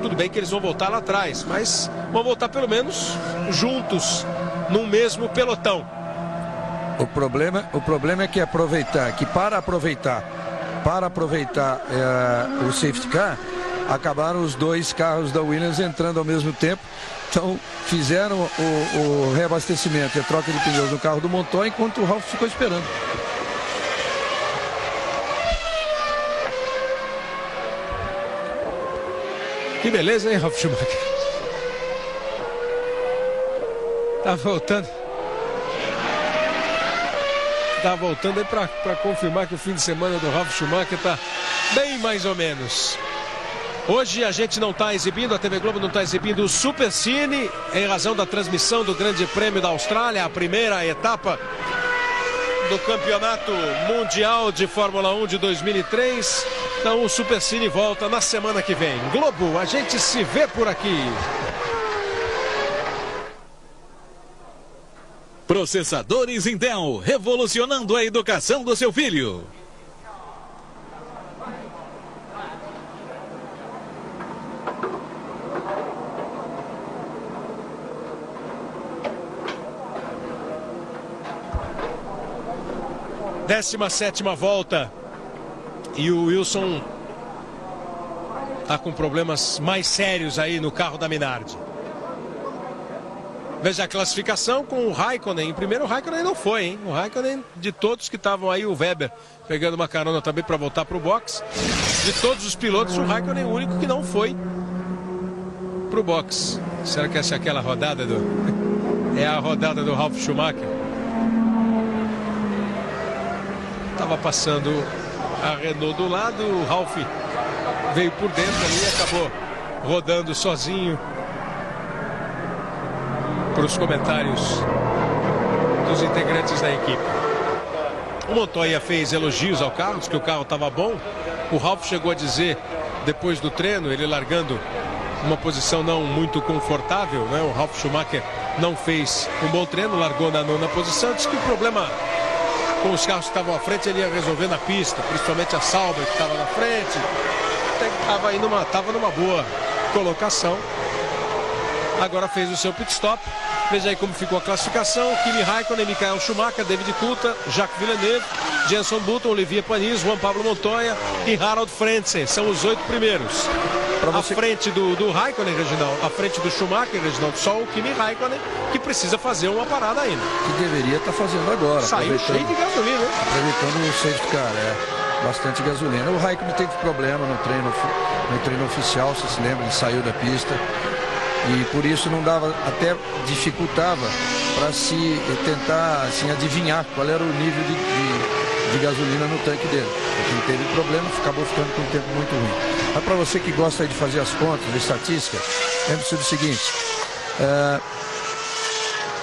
Tudo bem que eles vão voltar lá atrás, mas vão voltar pelo menos juntos, num mesmo pelotão. O problema é que para aproveitar o safety car, acabaram os dois carros da Williams entrando ao mesmo tempo. Então fizeram o reabastecimento e a troca de pneus no carro do Montoya, enquanto o Ralf ficou esperando. Que beleza, hein, Ralf Schumacher? Tá voltando. Tá voltando aí para confirmar que o fim de semana do Ralf Schumacher tá bem mais ou menos. Hoje a gente não está exibindo, a TV Globo não está exibindo o Supercine, em razão da transmissão do Grande Prêmio da Austrália, a primeira etapa do Campeonato Mundial de Fórmula 1 de 2003. Então o Supercine volta na semana que vem. Globo, a gente se vê por aqui. Processadores Intel, revolucionando a educação do seu filho. Décima sétima volta. E o Wilson tá com problemas mais sérios aí no carro da Minardi. Veja a classificação com o Raikkonen. Em primeiro, o Raikkonen não foi, hein? O Raikkonen, de todos que estavam aí, o Weber pegando uma carona também para voltar para o box. De todos os pilotos, o Raikkonen é o único que não foi para o box. Será que essa é aquela rodada do... É a rodada do Ralf Schumacher? Estava passando a Renault do lado, o Ralf veio por dentro ali e acabou rodando sozinho. Para os comentários dos integrantes da equipe. O Montoya fez elogios ao carro, disse que o carro estava bom. O Ralf chegou a dizer, depois do treino, ele largando uma posição não muito confortável, né? O Ralf Schumacher não fez um bom treino, largou na 9ª posição. Disse que o problema com os carros que estavam à frente ele ia resolver na pista, principalmente a Sauber que estava na frente. Até que estava numa boa colocação. Agora fez o seu pit stop. Veja aí como ficou a classificação. Kimi Raikkonen, Michael Schumacher, David Coulthard, Jacques Villeneuve, Jenson Button, Olivier Panis, Juan Pablo Montoya e Harald Frentzen. São os 8 primeiros. À frente do Raikkonen, Reginaldo, à frente do Schumacher, Reginaldo, só o Kimi Raikkonen, que precisa fazer uma parada ainda. Que deveria estar fazendo agora. Saiu cheio de gasolina, hein? Aproveitando o safety car, bastante gasolina. O Raikkonen teve problema no treino oficial, se lembra, ele saiu da pista. E por isso não dava, até dificultava para se tentar assim, adivinhar qual era o nível de gasolina no tanque dele. Porque ele teve problema, acabou ficando com um tempo muito ruim. Mas para você que gosta de fazer as contas, de estatística, lembre-se do seguinte: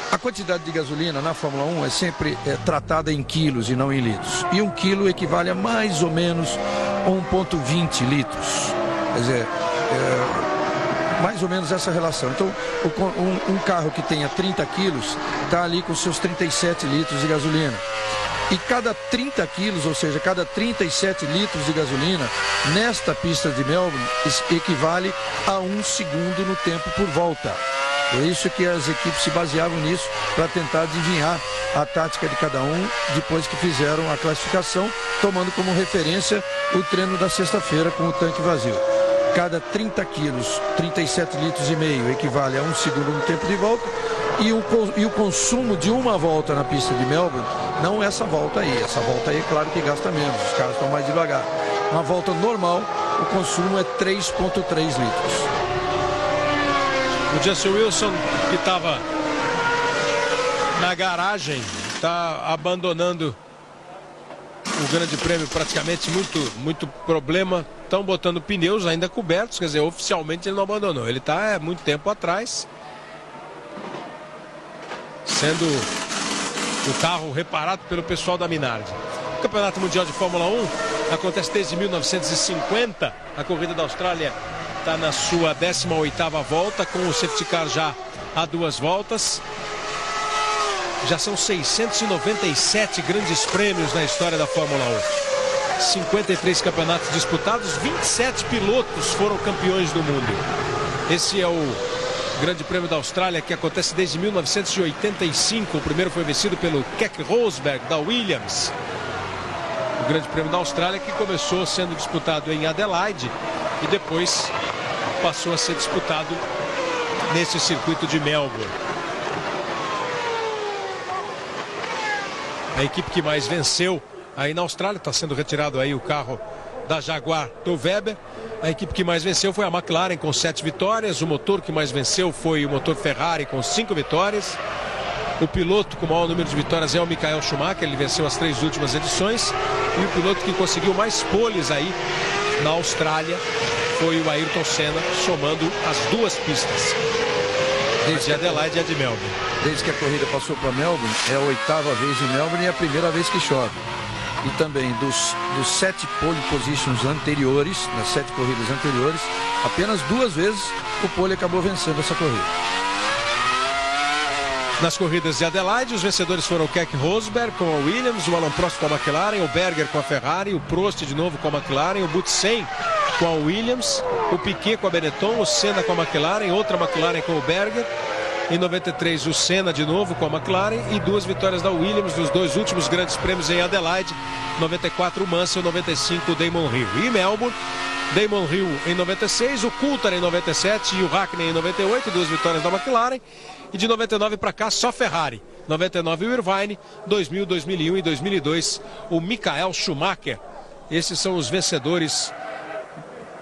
a quantidade de gasolina na Fórmula 1 é sempre tratada em quilos e não em litros. E 1 quilo equivale a mais ou menos 1,20 litros. Quer dizer, mais ou menos essa relação. Então, um carro que tenha 30 quilos está ali com seus 37 litros de gasolina. E cada 30 quilos, ou seja, cada 37 litros de gasolina, nesta pista de Melbourne, equivale a 1 segundo no tempo por volta. É isso que as equipes se baseavam nisso para tentar adivinhar a tática de cada um depois que fizeram a classificação, tomando como referência o treino da sexta-feira com o tanque vazio. Cada 30 quilos, 37 litros e meio, equivale a 1 segundo no tempo de volta. E o consumo de uma volta na pista de Melbourne, não essa volta aí. Essa volta aí, claro que gasta menos, os carros estão mais devagar. Uma volta normal, o consumo é 3,3 litros. O Justin Wilson, que estava na garagem, está abandonando o Grande Prêmio praticamente, muito problema. Estão botando pneus ainda cobertos, quer dizer, oficialmente ele não abandonou. Ele está muito tempo atrás, sendo o carro reparado pelo pessoal da Minardi. O Campeonato Mundial de Fórmula 1 acontece desde 1950. A corrida da Austrália está na sua 18ª volta, com o safety car já a 2 voltas. Já são 697 grandes prêmios na história da Fórmula 1. 53 campeonatos disputados, 27 pilotos foram campeões do mundo. Esse é o Grande Prêmio da Austrália, que acontece desde 1985. O primeiro foi vencido pelo Keck Rosberg, da Williams. O Grande Prêmio da Austrália, que começou sendo disputado em Adelaide e depois passou a ser disputado nesse circuito de Melbourne. A equipe que mais venceu aí na Austrália, está sendo retirado aí o carro da Jaguar do Webber. A equipe que mais venceu foi a McLaren, com 7 vitórias. O motor que mais venceu foi o motor Ferrari, com 5 vitórias. O piloto com o maior número de vitórias é o Michael Schumacher, ele venceu as 3 últimas edições. E o piloto que conseguiu mais poles aí na Austrália foi o Ayrton Senna, somando as 2 pistas, desde Adelaide e a de Melbourne. Desde que a corrida passou para Melbourne, é a 8ª vez em Melbourne e a primeira vez que chove. E também dos 7 pole positions anteriores, nas 7 corridas anteriores, apenas 2 vezes o pole acabou vencendo essa corrida. Nas corridas de Adelaide, os vencedores foram o Keck Rosberg com a Williams, o Alan Prost com a McLaren, o Berger com a Ferrari, o Prost de novo com a McLaren, o Butsen com a Williams, o Piquet com a Benetton, o Senna com a McLaren, outra McLaren com o Berger. Em 93, o Senna de novo com a McLaren e 2 vitórias da Williams nos 2 últimos grandes prêmios em Adelaide. 94, o Mansell, 95, o Damon Hill. E Melbourne, Damon Hill em 96, o Coulthard em 97 e o Hackney em 98, 2 vitórias da McLaren. E de 99 para cá, só Ferrari. 99, o Irvine. 2000, 2001 e 2002, o Michael Schumacher. Esses são os vencedores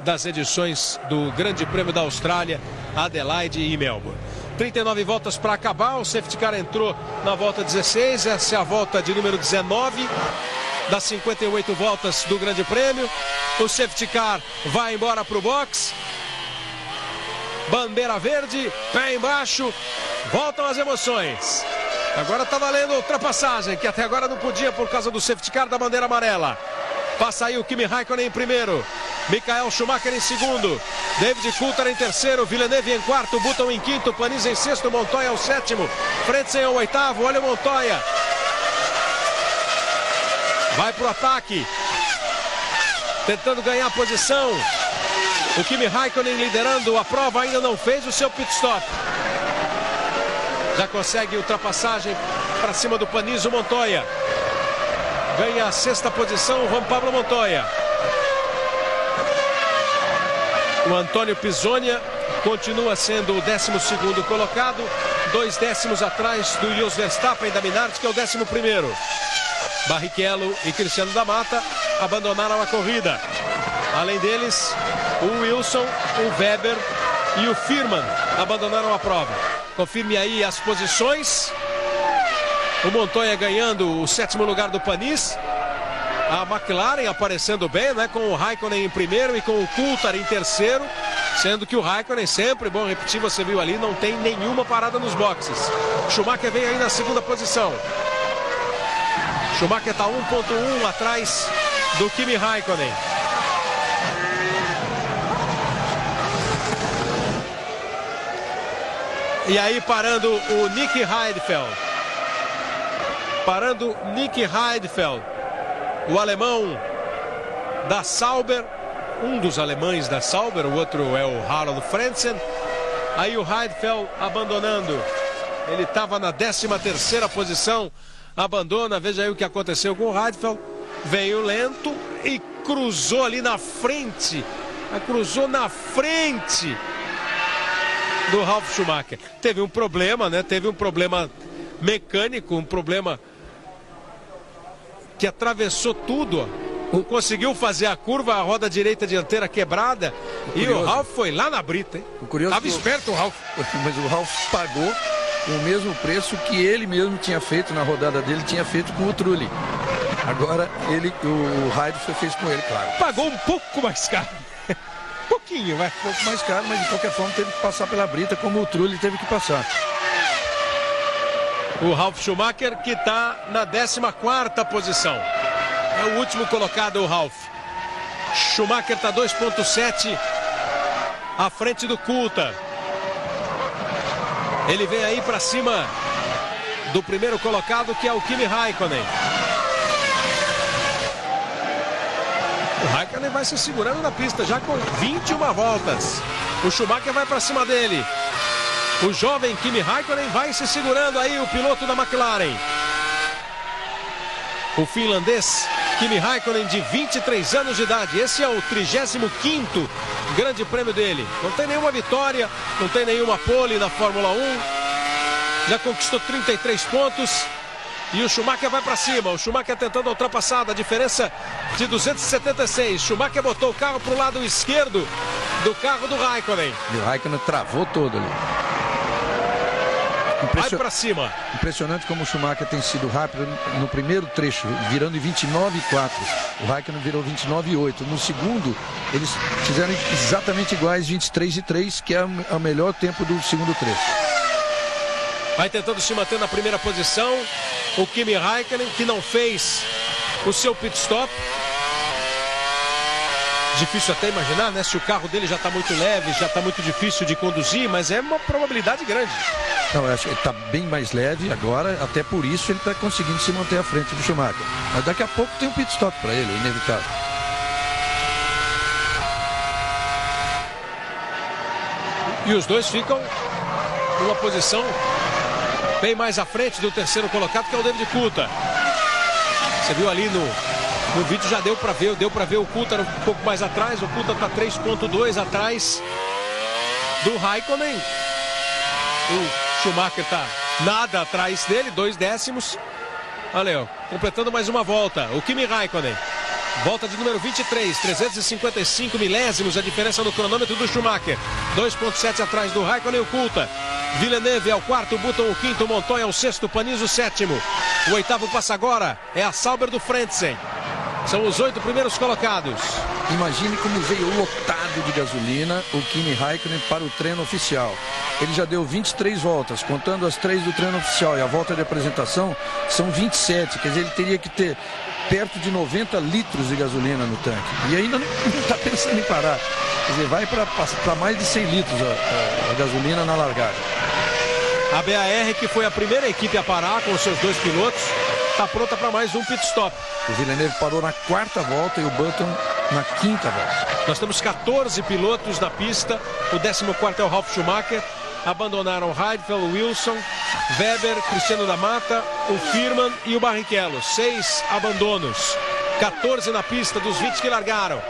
das edições do Grande Prêmio da Austrália, Adelaide e Melbourne. 39 voltas para acabar, o safety car entrou na volta 16, essa é a volta de número 19 das 58 voltas do Grande Prêmio. O safety car vai embora para o box, bandeira verde, pé embaixo, voltam as emoções. Agora está valendo a ultrapassagem, que até agora não podia por causa do safety car da bandeira amarela. Passa aí o Kimi Raikkonen em primeiro, Michael Schumacher em segundo, David Coulthard em terceiro, Villeneuve em quarto, Button em quinto, Panis em sexto, Montoya é o sétimo, Frentzen é o oitavo. Olha o Montoya, vai pro ataque, tentando ganhar a posição. O Kimi Raikkonen liderando a prova, ainda não fez o seu pit stop. Já consegue ultrapassagem para cima do Panis, o Montoya. Ganha a 6ª posição, Juan Pablo Montoya. O Antônio Pizzonia continua sendo o 12º colocado, 2 décimos atrás do Jos Verstappen da Minardi, que é o 11º. Barrichello e Cristiano da Mata abandonaram a corrida. Além deles, o Wilson, o Webber e o Firman abandonaram a prova. Confirme aí as posições. O Montoya ganhando o 7º lugar do Panis. A McLaren aparecendo bem, né? Com o Raikkonen em primeiro e com o Coulthard em terceiro. Sendo que o Raikkonen, sempre bom repetir, você viu ali, não tem nenhuma parada nos boxes. Schumacher vem aí na 2ª posição. Schumacher está 1,1 atrás do Kimi Raikkonen. E aí parando o Nick Heidfeld. Parando Nick Heidfeld, o alemão da Sauber, um dos alemães da Sauber, o outro é o Harald Frentzen. Aí o Heidfeld abandonando, ele estava na 13ª posição, abandona. Veja aí o que aconteceu com o Heidfeld, veio lento e cruzou ali na frente, cruzou na frente do Ralf Schumacher. Teve um problema, né? Teve um problema mecânico, um problema que atravessou tudo, ó. Conseguiu fazer a curva, a roda direita dianteira quebrada, e o Ralf foi lá na brita, hein? Tava esperto o Ralf. Mas o Ralf pagou o mesmo preço que ele mesmo tinha feito na rodada dele, tinha feito com o Trulli. Agora o Heidfeld fez com ele, claro. Pagou um pouco mais caro. Pouquinho, vai. Um pouco mais caro, mas de qualquer forma teve que passar pela brita como o Trulli teve que passar. O Ralf Schumacher, que está na 14ª posição. É o último colocado, o Ralf. Schumacher está 2,7 à frente do Coulthard. Ele vem aí para cima do primeiro colocado, que é o Kimi Raikkonen. O Raikkonen vai se segurando na pista, já com 21 voltas. O Schumacher vai para cima dele. O jovem Kimi Raikkonen vai se segurando aí, o piloto da McLaren. O finlandês Kimi Raikkonen, de 23 anos de idade. Esse é o 35º grande prêmio dele. Não tem nenhuma vitória, não tem nenhuma pole na Fórmula 1. Já conquistou 33 pontos. E o Schumacher vai para cima. O Schumacher tentando a ultrapassada. A diferença de 276. Schumacher botou o carro para o lado esquerdo do carro do Raikkonen. E o Raikkonen travou todo ali. Vai para cima. Impressionante como o Schumacher tem sido rápido no primeiro trecho, virando em 29,4. O Raikkonen virou 29,8. No segundo, eles fizeram exatamente iguais, 23,3, que é o melhor tempo do segundo trecho. Vai tentando se manter na primeira posição o Kimi Raikkonen, que não fez o seu pit stop. Difícil até imaginar, né? Se o carro dele já está muito leve, já está muito difícil de conduzir, mas é uma probabilidade grande. Não, eu acho que ele está bem mais leve agora, até por isso ele está conseguindo se manter à frente do Schumacher. Mas daqui a pouco tem um pit stop para ele, inevitável. E os dois ficam numa posição bem mais à frente do terceiro colocado, que é o David Coulthard. Você viu ali no vídeo, já deu para ver o Coulthard um pouco mais atrás. O Coulthard está 3,2 atrás do Raikkonen. O Schumacher está nada atrás dele, 2 décimos. Olha, completando mais uma volta. O Kimi Raikkonen, volta de número 23, 355 milésimos a diferença no cronômetro do Schumacher. 2,7 atrás do Raikkonen e o Coulthard. Villeneuve é o quarto, Button o quinto, Montoya é o sexto, Panis o sétimo. O oitavo passa agora, é a Sauber do Frentzen. São os 8 primeiros colocados. Imagine como veio lotado de gasolina o Kimi Raikkonen para o treino oficial. Ele já deu 23 voltas, contando as 3 do treino oficial, e a volta de apresentação são 27. Quer dizer, ele teria que ter perto de 90 litros de gasolina no tanque. E ainda não está pensando em parar. Quer dizer, vai para mais de 100 litros a gasolina na largada. A BAR, que foi a primeira equipe a parar com os seus 2 pilotos, está pronta para mais um pit stop. O Villeneuve parou na 4ª volta e o Button na 5ª volta. Nós temos 14 pilotos na pista. O 14º é o Ralf Schumacher. Abandonaram Heidfeld, Wilson, Weber, Cristiano da Mata, o Firman e o Barrichello. 6 abandonos. 14 na pista dos 20 que largaram.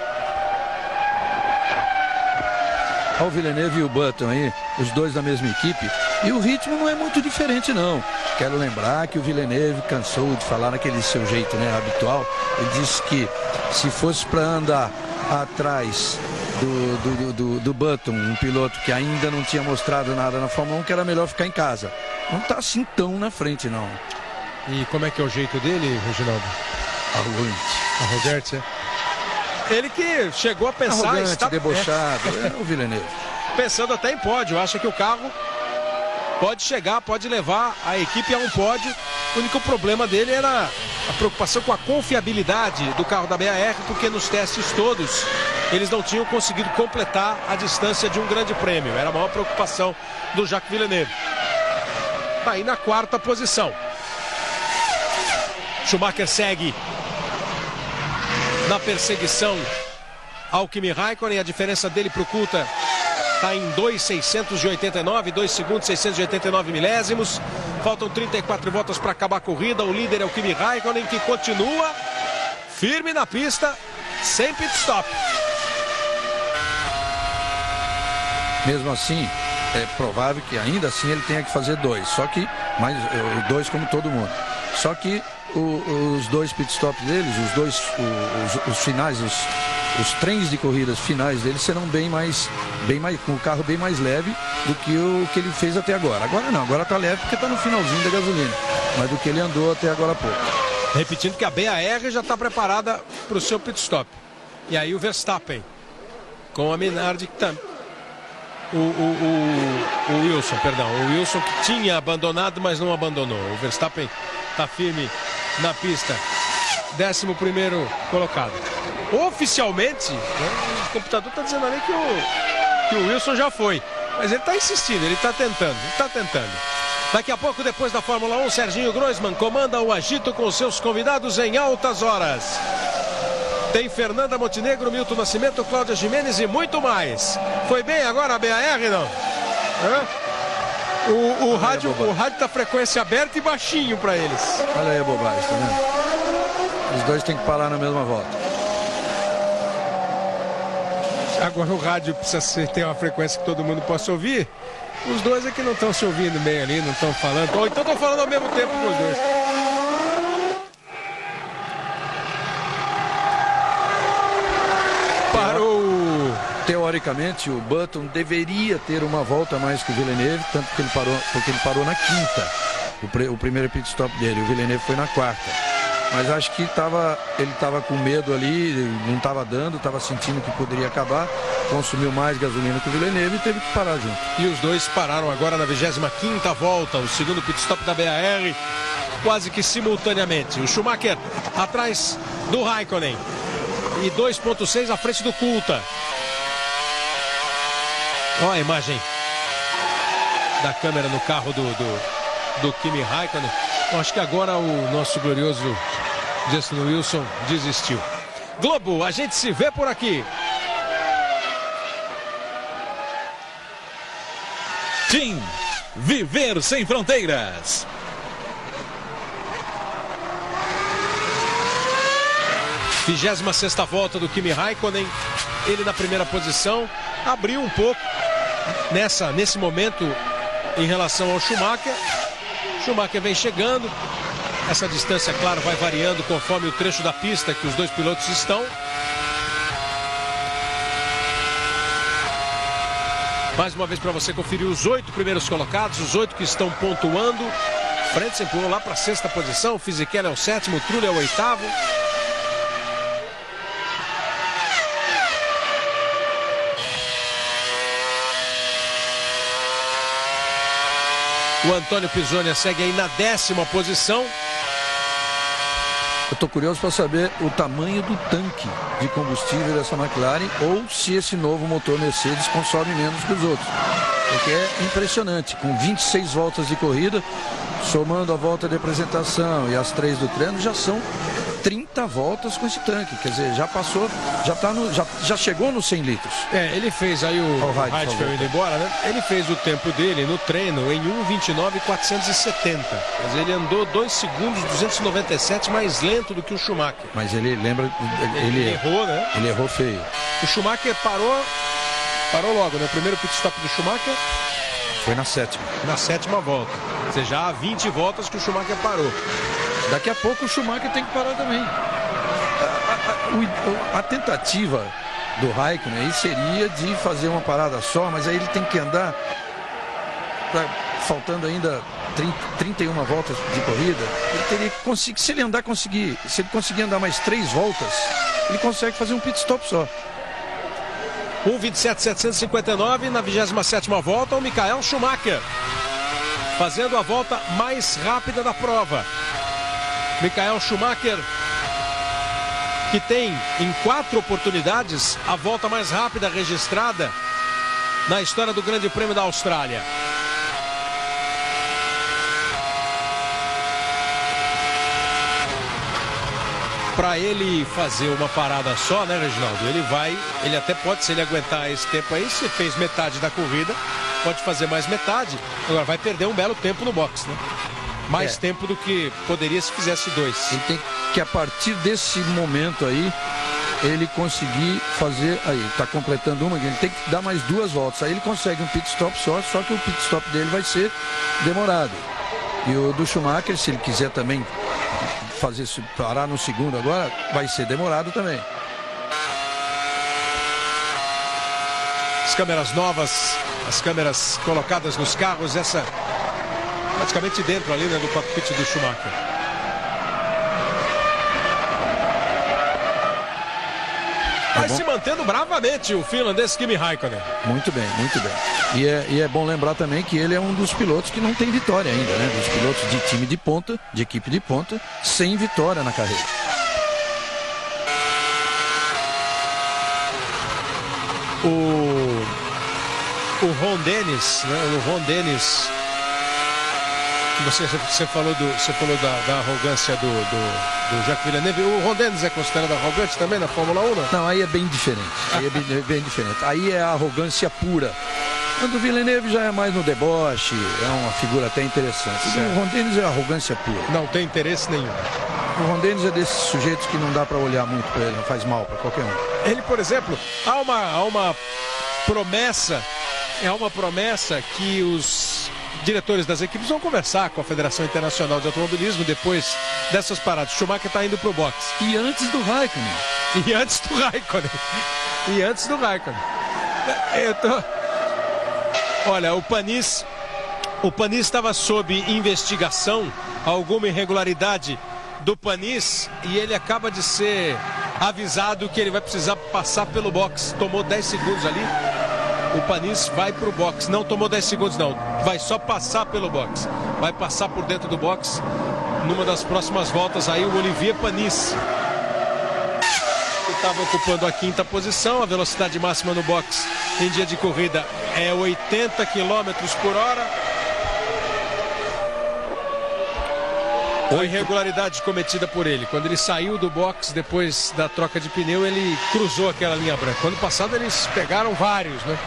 Olha o Villeneuve e o Button aí, os dois da mesma equipe. E o ritmo não é muito diferente, não. Quero lembrar que o Villeneuve cansou de falar naquele seu jeito, né, habitual. Ele disse que se fosse para andar atrás do Button, um piloto que ainda não tinha mostrado nada na Fórmula 1, que era melhor ficar em casa. Não está assim tão na frente, não. E como é que é o jeito dele, Reginaldo? Arrogante. Ele que chegou a pensar... Arrogante, debochado, é o Villeneuve. Pensando até em pódio, acha que o carro pode chegar, pode levar a equipe a um pódio. O único problema dele era a preocupação com a confiabilidade do carro da BAR, porque nos testes todos eles não tinham conseguido completar a distância de um grande prêmio. Era a maior preocupação do Jacques Villeneuve. Está aí na 4ª posição. Schumacher segue na perseguição ao Kimi Raikkonen. A diferença dele para o Coulthard está em 2,689, 2 segundos, 689 milésimos. Faltam 34 voltas para acabar a corrida. O líder é o Kimi Raikkonen, que continua firme na pista, sem pit stop. Mesmo assim, é provável que ainda assim ele tenha que fazer 2, só que mais 2 como todo mundo. Só que os 2 pitstops deles, os finais, os trens de corridas finais deles serão bem mais com o carro bem mais leve do que o que ele fez até agora. Agora não, agora está leve porque está no finalzinho da gasolina, mas do que ele andou até agora há pouco. Repetindo que a BAR já está preparada para o seu pitstop. E aí o Verstappen com a Minardi que tá. O Wilson, perdão. O Wilson que tinha abandonado, mas não abandonou. O Verstappen está firme na pista. 11º colocado. Oficialmente, né, o computador está dizendo ali que o Wilson já foi. Mas ele está insistindo, ele está tentando. Daqui a pouco, depois da Fórmula 1, Serginho Groisman comanda o agito com seus convidados em altas horas. Tem Fernanda Montenegro, Milton Nascimento, Cláudia Gimenez e muito mais. Foi bem agora a BAR, não? O rádio tá frequência aberta e baixinho para eles. Olha aí a bobagem, tá vendo? Os 2 têm que parar na mesma volta. Agora o rádio precisa ter uma frequência que todo mundo possa ouvir. Os 2 é que não estão se ouvindo bem ali, não estão falando. Ou então estão falando ao mesmo tempo com os 2. Parou. Teoricamente, o Button deveria ter uma volta a mais que o Villeneuve, tanto que porque ele parou na 5ª, o primeiro pit stop dele. O Villeneuve foi na 4ª. Mas acho que ele estava com medo ali, não estava dando, estava sentindo que poderia acabar, consumiu mais gasolina que o Villeneuve e teve que parar junto. E os 2 pararam agora na 25ª volta, o segundo pit stop da BAR, quase que simultaneamente. O Schumacher atrás do Raikkonen e 2.6 à frente do Coulthard. Olha a imagem da câmera no carro do Kimi Raikkonen. Eu acho que agora o nosso glorioso Justin Wilson desistiu. Globo, a gente se vê por aqui. Team Viver Sem Fronteiras. Vigésima sexta volta do Kimi Raikkonen. Ele na primeira posição. Abriu um pouco nesse momento em relação ao Schumacher. Schumacher vem chegando. Essa distância, claro, vai variando conforme o trecho da pista que os 2 pilotos estão. Mais uma vez para você conferir os 8 primeiros colocados, os 8 que estão pontuando. Frentzen pulou lá para a 6ª posição, Fisichella é o 7º, Trulli é o 8º. O Antônio Pisonia segue aí na 10ª posição. Eu estou curioso para saber o tamanho do tanque de combustível dessa McLaren ou se esse novo motor Mercedes consome menos que os outros. Porque é impressionante, com 26 voltas de corrida, somando a volta de apresentação e as 3 do treino, já são 30 voltas com esse tanque. Quer dizer, já passou, já chegou nos 100 litros. Ele fez aí o Heidfeld indo embora, né? Ele fez o tempo dele no treino em 1:29.470. Quer dizer, ele andou 2 segundos 297 mais lento do que o Schumacher. Mas ele lembra, ele errou, né? Ele errou feio. O Schumacher parou logo, né? O primeiro pit stop do Schumacher foi na 7ª. Na 7ª volta. Ou seja, há 20 voltas que o Schumacher parou. Daqui a pouco o Schumacher tem que parar também. A tentativa do Raikkonen aí seria de fazer uma parada só, mas aí ele tem que andar, faltando ainda 31 voltas de corrida, ele teria que conseguir, se ele conseguir andar mais 3 voltas, ele consegue fazer um pit stop só. 1:27.759 na 27ª volta, o Michael Schumacher fazendo a volta mais rápida da prova. Michael Schumacher, que tem em 4 oportunidades a volta mais rápida registrada na história do Grande Prêmio da Austrália. Para ele fazer uma parada só, né, Reginaldo? Ele até pode, se ele aguentar esse tempo aí, se fez metade da corrida, pode fazer mais metade. Agora vai perder um belo tempo no box, né? Mais tempo do que poderia se fizesse 2. Ele tem que, a partir desse momento aí, ele conseguir fazer, aí está completando uma, ele tem que dar mais 2 voltas, aí ele consegue um pit stop só que o pit stop dele vai ser demorado. E o do Schumacher, se ele quiser também parar no segundo agora, vai ser demorado também. As câmeras novas, as câmeras colocadas nos carros, essa praticamente dentro ali, né, do cockpit do Schumacher. Vai se mantendo bravamente o finlandês Kimi Raikkonen. Muito bem, muito bem. E é bom lembrar também que ele é um dos pilotos que não tem vitória ainda, né? Dos pilotos de time de ponta, de equipe de ponta, sem vitória na carreira. O Ron Dennis, né? O Ron Dennis, você falou da arrogância do Jacques Villeneuve. O Ron Dennis é considerado arrogante também na Fórmula 1? Não, aí é bem diferente. Aí é bem diferente. Aí é a arrogância pura. O do Villeneuve já é mais no deboche, é uma figura até interessante. O Ron Dennis é arrogância pura. Não tem interesse nenhum. O Ron Dennis é desses sujeitos que não dá para olhar muito para ele, não faz mal para qualquer um. Ele, por exemplo, há uma promessa, que os diretores das equipes vão conversar com a Federação Internacional de Automobilismo depois dessas paradas. Schumacher está indo para o boxe. E antes do Raikkonen. Olha, o Panis estava sob investigação, alguma irregularidade do Panis, e ele acaba de ser avisado que ele vai precisar passar pelo box. Tomou 10 segundos ali. O Panis vai para o box. Não tomou 10 segundos, não. Vai só passar pelo box. Vai passar por dentro do box. Numa das próximas voltas aí, o Olivier Panis, que estava ocupando a 5ª posição. A velocidade máxima no box em dia de corrida é 80 km por hora. A irregularidade cometida por ele. Quando ele saiu do box depois da troca de pneu, ele cruzou aquela linha branca. Ano passado eles pegaram vários, né?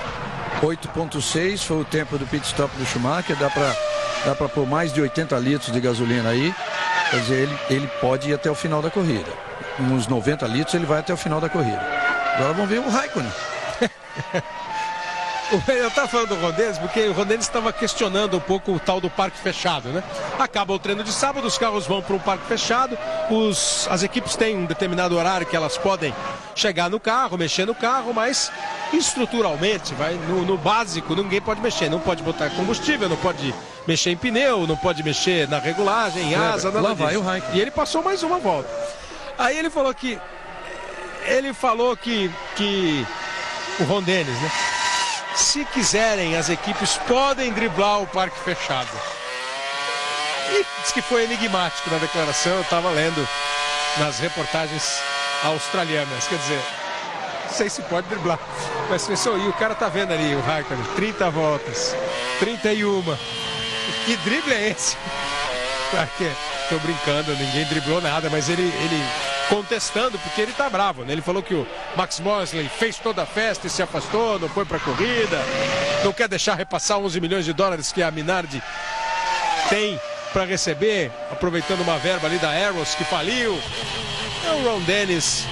8.6 foi o tempo do pit stop do Schumacher. Dá para pôr mais de 80 litros de gasolina aí. Quer dizer, ele pode ir até o final da corrida. Uns 90 litros ele vai até o final da corrida. Agora vamos ver o Raikkonen. Eu estava falando do Ron Dennis porque o Ron Dennis estava questionando um pouco o tal do parque fechado, né? Acaba o treino de sábado, os carros vão para um parque fechado, as equipes têm um determinado horário que elas podem chegar no carro, mexer no carro, mas estruturalmente, no básico, ninguém pode mexer, não pode botar combustível, não pode mexer em pneu, não pode mexer na regulagem, em asa, nada disso. Vai o Raikkonen. E ele passou mais uma volta. Aí ele falou que o Ron Dennis, né? Se quiserem, as equipes podem driblar o parque fechado. E diz que foi enigmático na declaração, eu estava lendo nas reportagens australianas. Quer dizer, não sei se pode driblar. Mas pensou, e o cara tá vendo ali, o Raikkonen, 30 voltas, 31. Que drible é esse? Tô brincando, ninguém driblou nada, mas ele contestando, porque ele tá bravo, né? Ele falou que o Max Mosley fez toda a festa e se afastou, não foi pra corrida, não quer deixar repassar 11 milhões de dólares que a Minardi tem para receber, aproveitando uma verba ali da Arrows que faliu. É o Ron Dennis,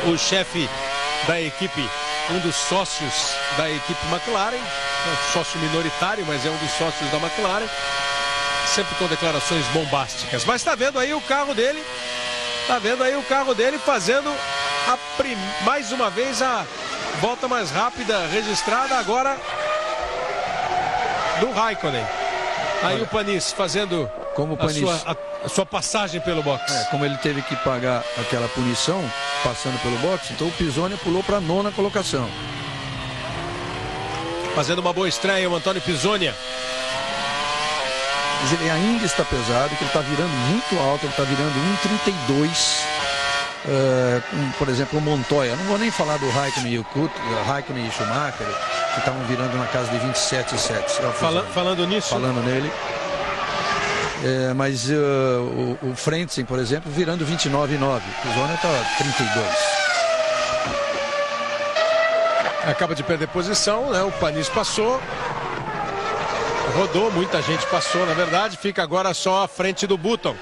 o chefe da equipe, um dos sócios da equipe McLaren, sócio minoritário, mas é um dos sócios da McLaren, sempre com declarações bombásticas. Mas tá vendo aí o carro dele, fazendo mais uma vez a volta mais rápida registrada agora do Raikkonen. Aí olha, o Panis fazendo a sua passagem pelo box. Como ele teve que pagar aquela punição passando pelo box, então o Pisonia pulou para a 9ª colocação. Fazendo uma boa estreia o Antônio Pisonia. Mas ele ainda está pesado, que ele está virando muito alto, ele está virando 1,32. Por exemplo, o Montoya, não vou nem falar do Raikkonen e Raikkonen e Schumacher, que estavam virando na casa de 27,7. Falando nisso? Falando nele. Mas o Frentzen, por exemplo, virando 29,9. O Zona está 32. Acaba de perder posição, né? O Panis passou. Rodou, muita gente passou, na verdade. Fica agora só à frente do Button,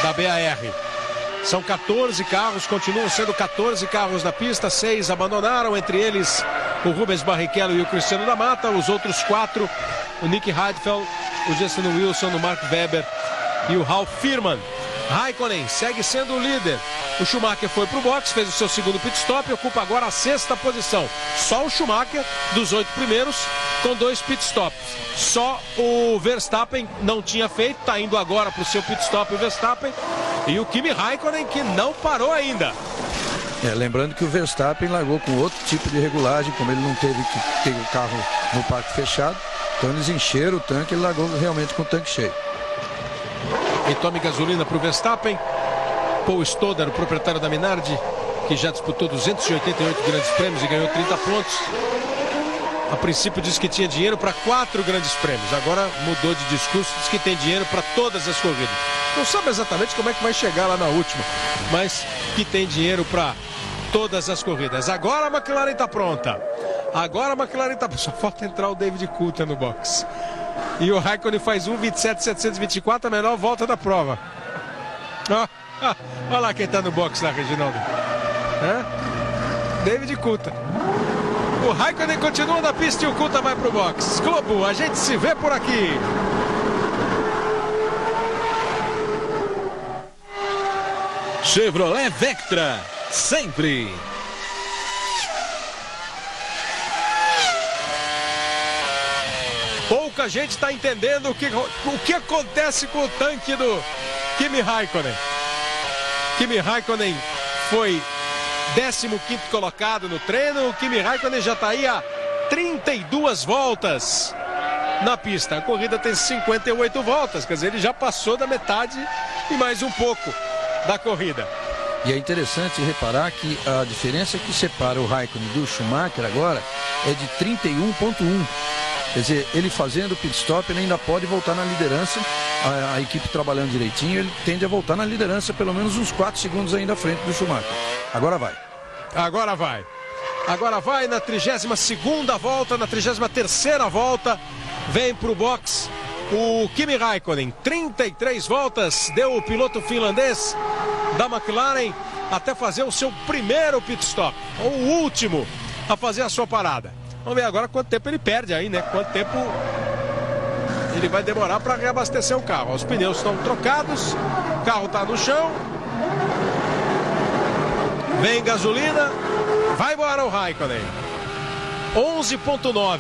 da BAR. São 14 carros, continuam sendo 14 carros na pista, 6 abandonaram, entre eles o Rubens Barrichello e o Cristiano da Mata, os outros 4, o Nick Heidfeld, o Justin Wilson, o Mark Webber e o Ralf Firman. Raikkonen segue sendo o líder. O Schumacher foi para o box, fez o seu segundo pit stop e ocupa agora a 6ª posição. Só o Schumacher, dos 8 primeiros, com 2 pit stops. Só o Verstappen não tinha feito, está indo agora para o seu pit stop o Verstappen. E o Kimi Raikkonen, que não parou ainda. Lembrando que o Verstappen largou com outro tipo de regulagem, como ele não teve que ter o carro no parque fechado. Então eles encheram o tanque e ele largou realmente com o tanque cheio. E tome gasolina para o Verstappen. Paul Stoddard, o proprietário da Minardi, que já disputou 288 grandes prêmios e ganhou 30 pontos. A princípio disse que tinha dinheiro para 4 grandes prêmios. Agora mudou de discurso, diz que tem dinheiro para todas as corridas. Não sabe exatamente como é que vai chegar lá na última, mas que tem dinheiro para todas as corridas. Agora a McLaren está pronta. Agora a McLaren está pronta. Só falta entrar o David Coulthard no box. E o Raikkonen faz 1:27.724, a menor volta da prova. Olha lá quem está no box lá, Reginaldo. David Coulthard. O Raikkonen continua na pista e o Coulthard vai para o box. Globo, a gente se vê por aqui. Chevrolet Vectra, sempre. Pouca gente está entendendo o que acontece com o tanque do Kimi Raikkonen. Kimi Raikkonen foi 15º colocado no treino. O Kimi Raikkonen já está aí há 32 voltas na pista. A corrida tem 58 voltas, quer dizer, ele já passou da metade e mais um pouco da corrida. E é interessante reparar que a diferença que separa o Raikkonen do Schumacher agora é de 31,1. Quer dizer, ele fazendo o pit stop, ele ainda pode voltar na liderança. A equipe trabalhando direitinho, ele tende a voltar na liderança pelo menos uns 4 segundos ainda à frente do Schumacher. Agora vai. Agora vai. Agora vai na 32ª volta, na 33ª volta. Vem para o box o Kimi Raikkonen. 33 voltas deu o piloto finlandês da McLaren até fazer o seu primeiro pit stop. Ou o último a fazer a sua parada. Vamos ver agora quanto tempo ele perde aí, né? Quanto tempo ele vai demorar para reabastecer o carro. Os pneus estão trocados, o carro está no chão. Vem gasolina, vai embora o Raikkonen. 11,9.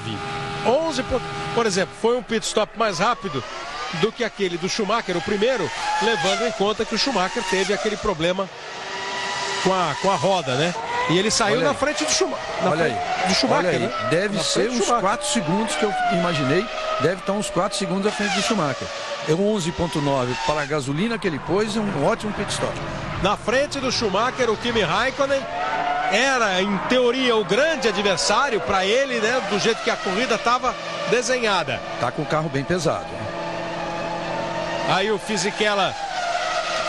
Por exemplo, foi um pit stop mais rápido do que aquele do Schumacher, o primeiro, levando em conta que o Schumacher teve aquele problema com a roda, né? E ele saiu na frente do Schumacher. Olha aí, né? Deve ser uns 4 segundos que eu imaginei. Deve estar uns 4 segundos à frente do Schumacher. É 11,9 para a gasolina que ele pôs, é um ótimo pit stop. Na frente do Schumacher, o Kimi Raikkonen era, em teoria, o grande adversário para ele, né? Do jeito que a corrida estava desenhada. Tá com o carro bem pesado. Aí o Fisichella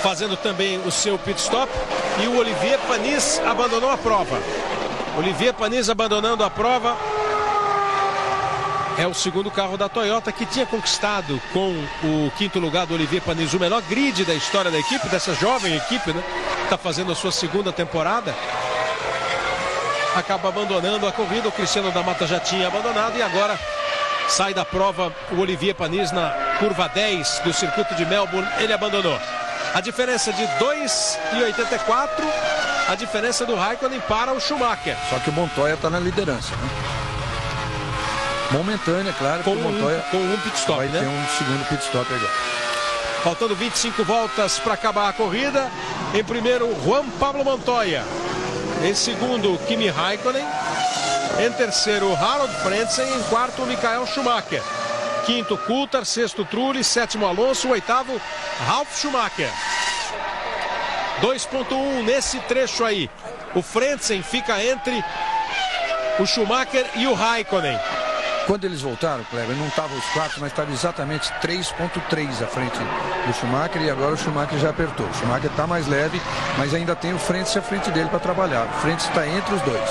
fazendo também o seu pit stop. E o Olivier Panis abandonou a prova. Olivier Panis abandonando a prova. É o segundo carro da Toyota que tinha conquistado com o 5º lugar do Olivier Panis o melhor grid da história da equipe, dessa jovem equipe, né? Está fazendo a sua segunda temporada. Acaba abandonando a corrida. O Cristiano da Mata já tinha abandonado e agora sai da prova o Olivier Panis na curva 10 do circuito de Melbourne. Ele abandonou. A diferença de 2,84, a diferença do Raikkonen para o Schumacher. Só que o Montoya está na liderança, né? Momentânea, claro, com o Montoya com um pit stop, vai né? ter um segundo pit stop agora. Faltando 25 voltas para acabar a corrida. Em primeiro, Juan Pablo Montoya. Em segundo, Kimi Raikkonen. Em terceiro, Harold Frentzen. Em quarto, Michael Schumacher. Quinto, Coulthard. Sexto, Trulli. Sétimo, Alonso. Oitavo, Ralf Schumacher. 2,1 nesse trecho aí. O Frentzen fica entre o Schumacher e o Raikkonen. Quando eles voltaram, Kleber, não estavam os 4, mas estava exatamente 3,3 à frente do Schumacher e agora o Schumacher já apertou. O Schumacher está mais leve, mas ainda tem o Frentzen à frente dele para trabalhar. O Frentzen está entre os dois.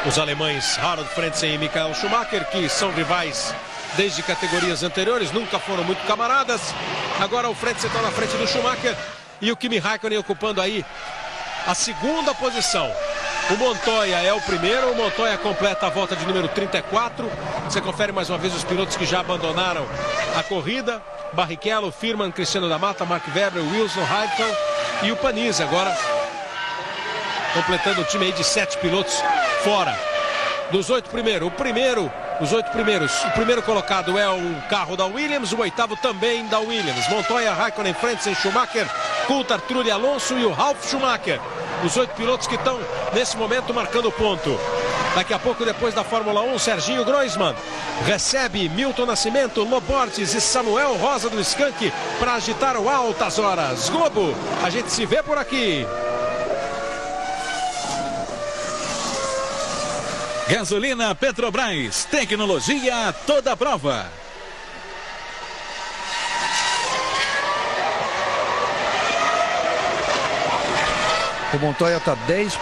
Os alemães Harold Frentzen e Michael Schumacher, que são rivais desde categorias anteriores, nunca foram muito camaradas. Agora o Frentzen está na frente do Schumacher. e o Kimi Raikkonen ocupando aí a segunda posição. O Montoya é o primeiro, o Montoya completa a volta de número 34. Você confere mais uma vez os pilotos que já abandonaram a corrida. Barrichello, Firman, Cristiano da Mata, Mark Webber, Wilson, Hamilton e o Panizzi agora completando o time aí de 7 pilotos fora. Dos 8 primeiros, o primeiro colocado é um carro da Williams, o oitavo também da Williams. Montoya, Raikkonen, Frentzen, Schumacher, Coulthard, Trulli, Alonso e o Ralf Schumacher. Os 8 pilotos que estão nesse momento marcando ponto. Daqui a pouco, depois da Fórmula 1, Serginho Groisman recebe Milton Nascimento, Lobortes e Samuel Rosa do Skank para agitar o Altas Horas. Globo, a gente se vê por aqui. Gasolina Petrobras, tecnologia a toda prova. O Montoya está 10,8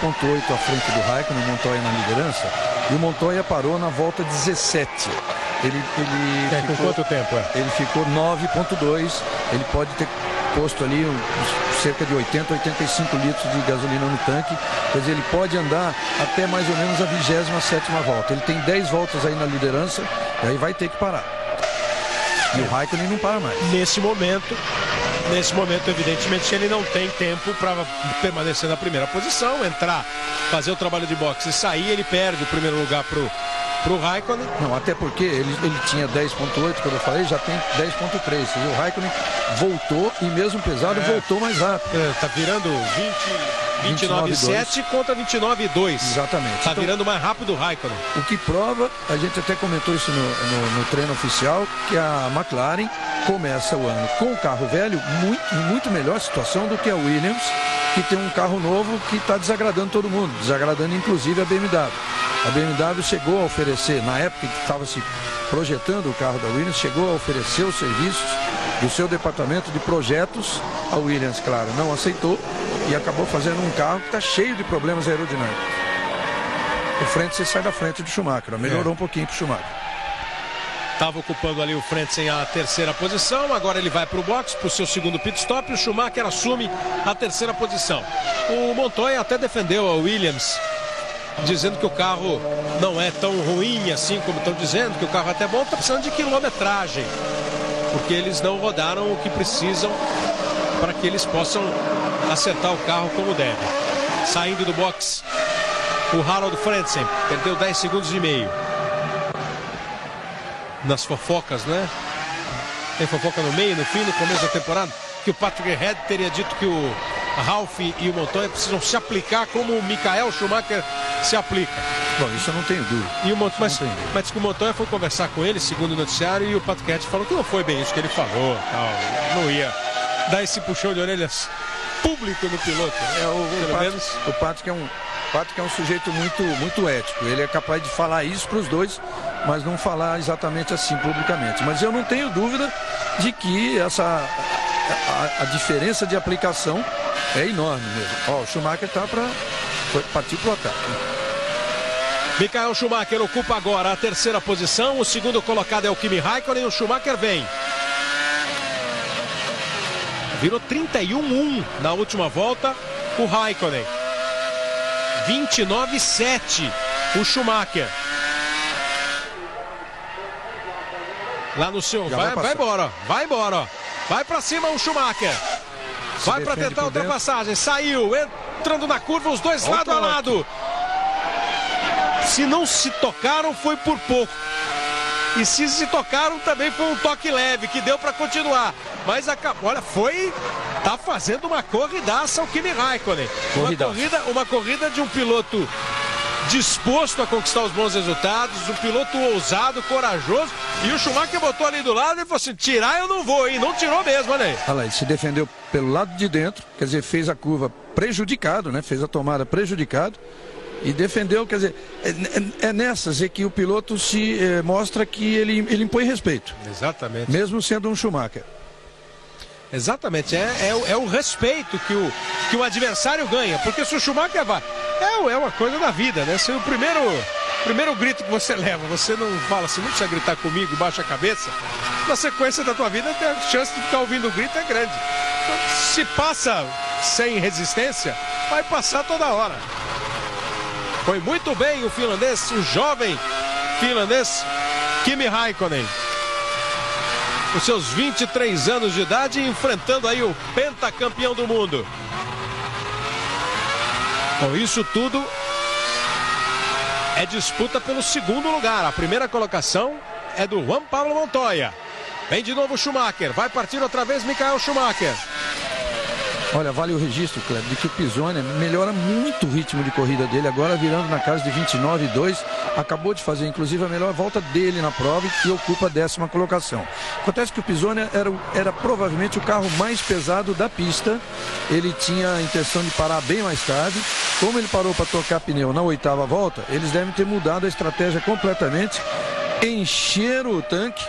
à frente do Raikkonen, o Montoya na liderança, e o Montoya parou na volta 17. Ele ficou, com quanto tempo? Ele ficou 9,2. Ele pode ter posto ali cerca de 80, 85 litros de gasolina no tanque. Quer dizer, ele pode andar até mais ou menos a 27ª volta. Ele tem 10 voltas aí na liderança, e aí vai ter que parar. E o Raikkonen não para mais. Nesse momento, evidentemente, ele não tem tempo para permanecer na primeira posição, entrar, fazer o trabalho de boxe e sair. Ele perde o primeiro lugar pro Raikkonen. Não, até porque ele tinha 10,8, como eu falei, já tem 10,3. O Raikkonen voltou e mesmo pesado voltou mais rápido. Tá virando 29,7 contra 29,2. Exatamente. Tá virando mais rápido o Raikkonen. O que prova, a gente até comentou isso no treino oficial, que a McLaren começa o ano com o carro velho em muito melhor situação do que a Williams, que tem um carro novo que está desagradando todo mundo, desagradando inclusive a BMW. A BMW chegou a oferecer, na época que estava se projetando o carro da Williams, chegou a oferecer os serviços do seu departamento de projetos. A Williams, claro, não aceitou e acabou fazendo um carro que está cheio de problemas aerodinâmicos. O Frentzen sai da frente do Schumacher, melhorou um pouquinho para o Schumacher. Estava ocupando ali o Frentzen a terceira posição, agora ele vai para o box, para o seu segundo pit stop, e o Schumacher assume a terceira posição. O Montoya até defendeu a Williams, dizendo que o carro não é tão ruim assim como estão dizendo, que o carro é até bom, está precisando de quilometragem, porque eles não rodaram o que precisam para que eles possam acertar o carro como deve. Saindo do box, o Harold Frentzen perdeu 10 segundos e meio. Nas fofocas, né? Tem fofoca no meio, no fim, no começo da temporada, que o Patrick Head teria dito que o Ralf e o Montoya precisam se aplicar como o Michael Schumacher se aplica. Bom, isso eu não tenho dúvida. E mas diz que o Montoya foi conversar com ele, segundo o noticiário, e o Patrick Head falou que não foi bem isso que ele falou, não ia dar esse puxão de orelhas público no piloto. O Patrick é um sujeito muito ético. Ele é capaz de falar isso para os dois, mas não falar exatamente assim publicamente. Mas eu não tenho dúvida de que a diferença de aplicação é enorme mesmo. O Schumacher está para partir para o ataque. Michael Schumacher ocupa agora a terceira posição. O segundo colocado é o Kimi Raikkonen. O Schumacher vem. Virou 31-1 na última volta o Raikkonen. 29,7 o Schumacher. Lá no seu... Vai embora. Vai pra cima o Schumacher. Vai pra tentar a ultrapassagem. Saiu, entrando na curva, os dois lado a lado. Se não se tocaram, foi por pouco. E se tocaram, também foi um toque leve, que deu para continuar. Mas, olha, tá fazendo uma corridaça o Kimi Raikkonen. Uma corrida de um piloto disposto a conquistar os bons resultados, um piloto ousado, corajoso. E o Schumacher botou ali do lado e falou assim, tirar eu não vou, hein? Não tirou mesmo, olha aí. Olha lá, ele se defendeu pelo lado de dentro, quer dizer, fez a curva prejudicado, né? Fez a tomada prejudicado. E defendeu, quer dizer, é nessas que o piloto se mostra que ele impõe respeito. Exatamente. Mesmo sendo um Schumacher. Exatamente, é o respeito que o adversário ganha, porque se o Schumacher vai, é uma coisa da vida, né? Se o primeiro grito que você leva, você não fala assim, não precisa gritar comigo, baixa a cabeça, na sequência da tua vida, a chance de ficar ouvindo o grito é grande. se passa sem resistência, vai passar toda hora. Foi muito bem o finlandês, o jovem finlandês Kimi Räikkönen. Os seus 23 anos de idade, enfrentando aí o pentacampeão do mundo. Com isso tudo, é disputa pelo segundo lugar. A primeira colocação é do Juan Pablo Montoya. Vem de novo Schumacher, vai partir outra vez Michael Schumacher. Olha, vale o registro, Kleber, de que o Pisoni melhora muito o ritmo de corrida dele, agora virando na casa de 29,2. Acabou de fazer, inclusive, a melhor volta dele na prova e ocupa a 10ª colocação. Acontece que o Pisoni era provavelmente o carro mais pesado da pista. Ele tinha a intenção de parar bem mais tarde. Como ele parou para trocar pneu na 8ª volta, eles devem ter mudado a estratégia completamente, encheram o tanque.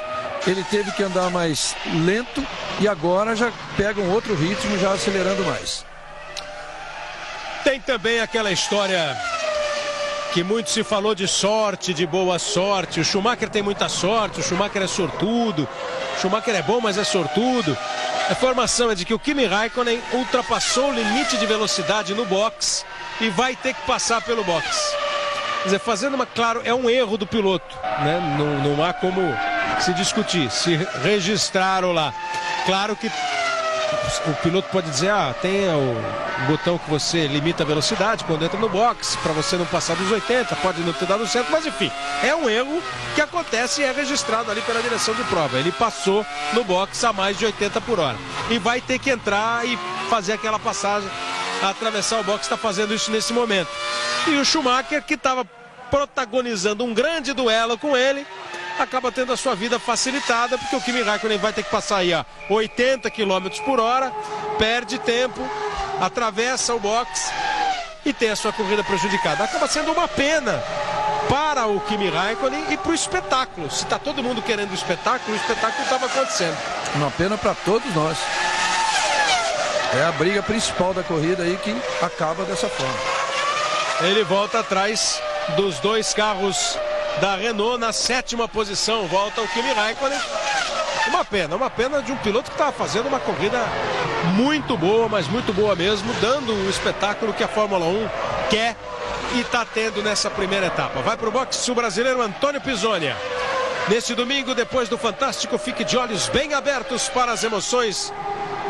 Ele teve que andar mais lento e agora já pega um outro ritmo, já acelerando mais. Tem também aquela história que muito se falou de sorte, de boa sorte. O Schumacher tem muita sorte, o Schumacher é sortudo. O Schumacher é bom, mas é sortudo. A informação é de que o Kimi Räikkönen ultrapassou o limite de velocidade no box e vai ter que passar pelo box. Quer dizer, fazendo claro, é um erro do piloto, né? Não há como se discutir, se registraram lá. Claro que o piloto pode dizer, tem o botão que você limita a velocidade quando entra no box, para você não passar dos 80, pode não ter dado certo, mas enfim, é um erro que acontece e é registrado ali pela direção de prova. Ele passou no box a mais de 80 por hora e vai ter que entrar e fazer aquela passagem, atravessar o box, está fazendo isso nesse momento. E o Schumacher, que estava protagonizando um grande duelo com ele, acaba tendo a sua vida facilitada, porque o Kimi Räikkönen vai ter que passar aí a 80 km por hora, perde tempo, atravessa o box e tem a sua corrida prejudicada. Acaba sendo uma pena para o Kimi Räikkönen e para o espetáculo. Se está todo mundo querendo o espetáculo estava acontecendo. Uma pena para todos nós. É a briga principal da corrida aí que acaba dessa forma. Ele volta atrás dos dois carros da Renault na 7ª posição. Volta o Kimi Räikkönen. Uma pena de um piloto que estava fazendo uma corrida muito boa, mas muito boa mesmo, dando o espetáculo que a Fórmula 1 quer e está tendo nessa primeira etapa. Vai para o boxe o brasileiro Antônio Pisoni. Neste domingo, depois do Fantástico, fique de olhos bem abertos para as emoções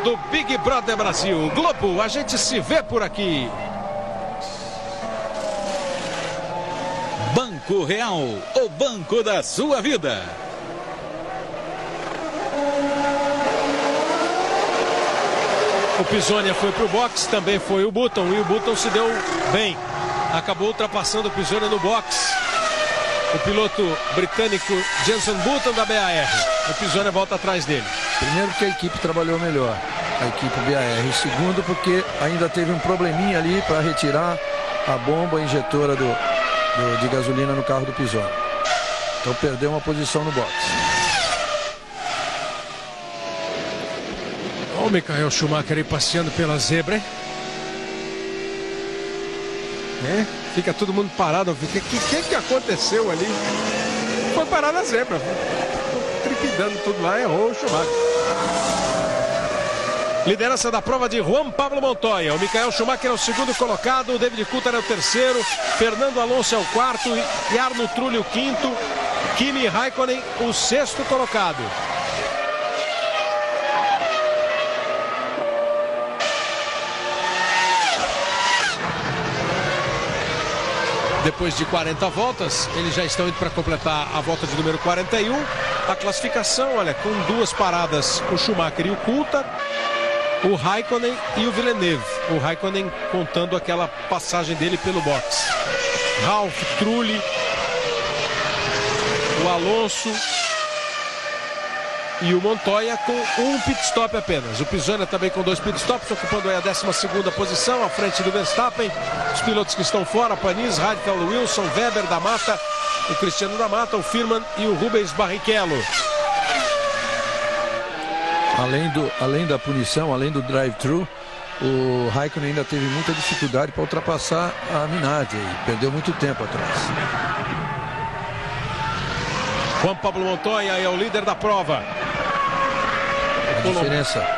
do Big Brother Brasil. Globo, a gente se vê por aqui. Banco Real, o banco da sua vida. O Pisoni foi para o box, também foi o Button, e o Button se deu bem. Acabou ultrapassando o Pisoni no box. O piloto britânico Jenson Button da BAR. O Pisoni volta atrás dele. Primeiro porque a equipe trabalhou melhor, a equipe BAR. Segundo porque ainda teve um probleminha ali para retirar a bomba injetora de gasolina no carro do Pisoni. Então perdeu uma posição no box. Olha o Michael Schumacher aí passeando pela zebra, hein? Fica todo mundo parado. O que aconteceu ali? Foi parar na zebra. Tripidando tudo lá, errou o Schumacher. Liderança da prova de Juan Pablo Montoya. O Michael Schumacher é o segundo colocado, o David Coulthard é o terceiro, Fernando Alonso é o quarto e Arno Trulli o quinto. Kimi Räikkönen o sexto colocado. Depois de 40 voltas, eles já estão indo para completar a volta de número 41. A classificação, olha, com duas paradas, o Schumacher e o Coulthard, o Räikkönen e o Villeneuve. O Räikkönen contando aquela passagem dele pelo box. Ralf, Trulli, o Alonso e o Montoya com um pit stop apenas. O Pisoni também com 2 pit stops, ocupando aí a 12ª posição, à frente do Verstappen. Os pilotos que estão fora, Panis, Radcliffe, Wilson, Weber, da Mata, o Cristiano da Mata, o Firman e o Rubens Barrichello. Além da punição, além do drive-thru, o Räikkönen ainda teve muita dificuldade para ultrapassar a Minardi e perdeu muito tempo atrás. Juan Pablo Montoya é o líder da prova.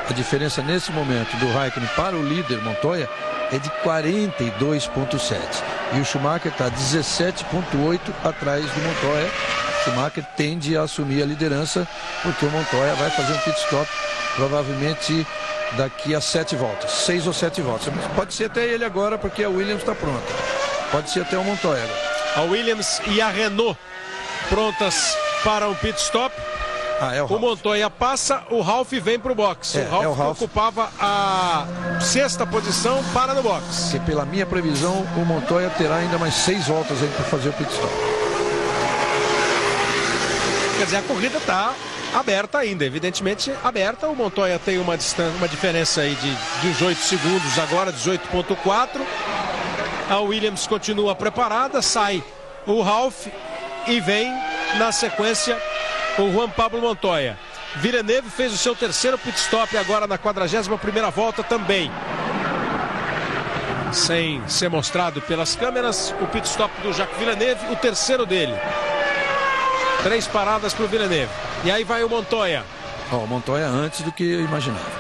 A diferença nesse momento do Raikkonen para o líder Montoya é de 42,7. E o Schumacher está 17,8 atrás do Montoya. O Schumacher tende a assumir a liderança porque o Montoya vai fazer um pit stop provavelmente daqui a 7 voltas, 6 ou 7 voltas. Pode ser até ele agora porque a Williams está pronta. Pode ser até o Montoya agora. A Williams e a Renault prontas para um pit stop. O Montoya passa, o Ralf vem para o box. O Ralf ocupava a 6ª posição, para no box. E pela minha previsão, o Montoya terá ainda mais 6 voltas aí para fazer o pit stop. Quer dizer, a corrida está aberta ainda, evidentemente aberta. O Montoya tem uma diferença aí de 18 segundos agora, 18,4. A Williams continua preparada, sai o Ralf e vem na sequência o Juan Pablo Montoya. Villeneuve fez o seu 3º pit stop agora na 41ª volta também. Sem ser mostrado pelas câmeras, o pit stop do Jacques Villeneuve, o 3º dele. 3 paradas para o Villeneuve. E aí vai o Montoya. O Montoya antes do que eu imaginava.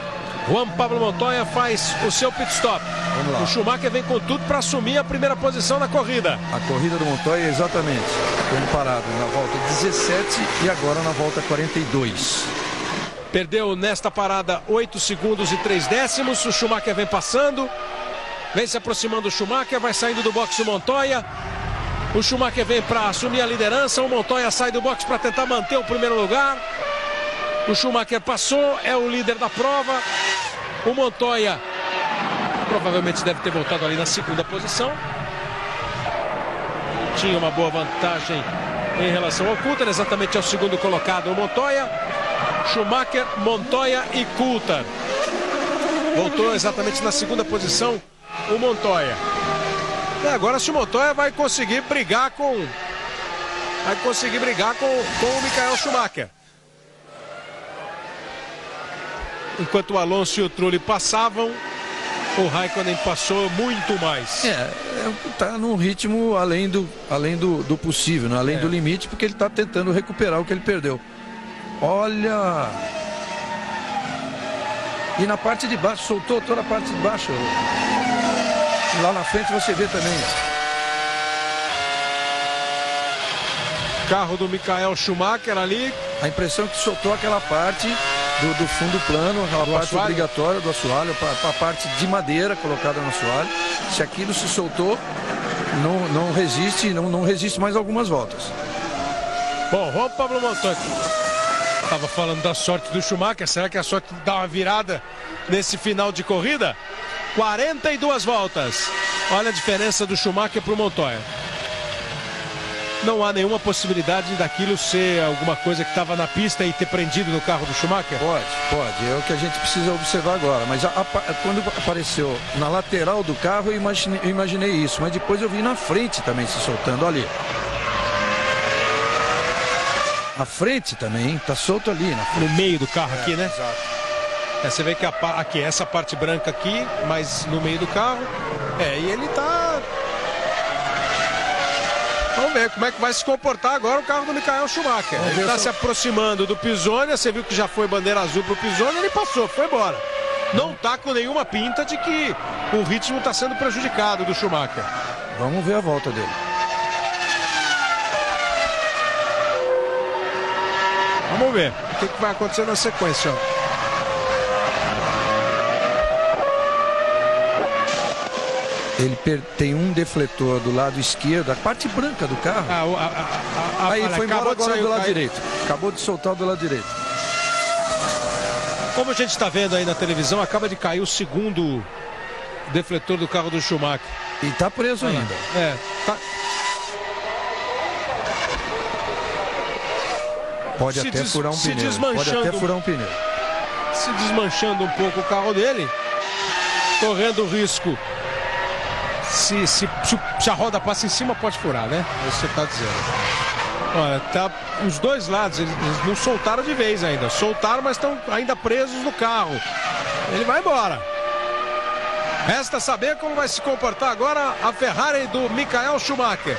Juan Pablo Montoya faz o seu pit stop. Vamos lá. O Schumacher vem com tudo para assumir a primeira posição na corrida. A corrida do Montoya é exatamente como parado na volta 17 e agora na volta 42. Perdeu nesta parada 8 segundos e 3 décimos. O Schumacher vem passando. Vem se aproximando o Schumacher. Vai saindo do boxe o Montoya. O Schumacher vem para assumir a liderança. O Montoya sai do boxe para tentar manter o primeiro lugar. O Schumacher passou, é o líder da prova. O Montoya provavelmente deve ter voltado ali na 2ª posição. Tinha uma boa vantagem em relação ao Coulthard, exatamente ao 2º colocado o Montoya. Schumacher, Montoya e Coulthard. Voltou exatamente na 2ª posição o Montoya. E agora se o Montoya vai conseguir brigar com o Michael Schumacher. Enquanto o Alonso e o Trulli passavam, o Raikkonen passou muito mais. Está num ritmo além do possível, né? Além do limite, porque ele está tentando recuperar o que ele perdeu. Olha! E na parte de baixo, soltou toda a parte de baixo. Lá na frente você vê também. Carro do Michael Schumacher ali. A impressão que soltou aquela parte do fundo plano, aquela parte obrigatória do assoalho, a parte de madeira colocada no assoalho. Se aquilo se soltou, não resiste mais algumas voltas. Bom, Juan Pablo Montoya estava falando da sorte do Schumacher. Será que a sorte dá uma virada nesse final de corrida? 42 voltas. Olha a diferença do Schumacher para o Montoya. Não há nenhuma possibilidade daquilo ser alguma coisa que estava na pista e ter prendido no carro do Schumacher? Pode. É o que a gente precisa observar agora. Mas quando apareceu na lateral do carro, eu imaginei isso. Mas depois eu vi na frente também se soltando ali. A frente também está solto ali. No meio do carro aqui, né? Exato. Você vê que aqui, essa parte branca aqui, mas no meio do carro. E ele está... Vamos ver como é que vai se comportar agora o carro do Michael Schumacher. Ele está se aproximando do Pisonia. Você viu que já foi bandeira azul para o Pisonia. Ele passou, foi embora. Não está com nenhuma pinta de que o ritmo está sendo prejudicado do Schumacher. Vamos ver a volta dele. Vamos ver o que vai acontecer na sequência. Ele tem um defletor do lado esquerdo, a parte branca do carro. Aí foi embora agora do lado direito. Acabou de soltar do lado direito. Como a gente está vendo aí na televisão, acaba de cair o 2º defletor do carro do Schumacher. E está preso ainda. Pode até furar um pneu. Se desmanchando um pouco o carro dele, correndo o risco. Se a roda passa em cima, pode furar, né? Você está dizendo. Olha, os dois lados, eles não soltaram de vez ainda. Soltaram, mas estão ainda presos no carro. Ele vai embora. Resta saber como vai se comportar agora a Ferrari do Michael Schumacher.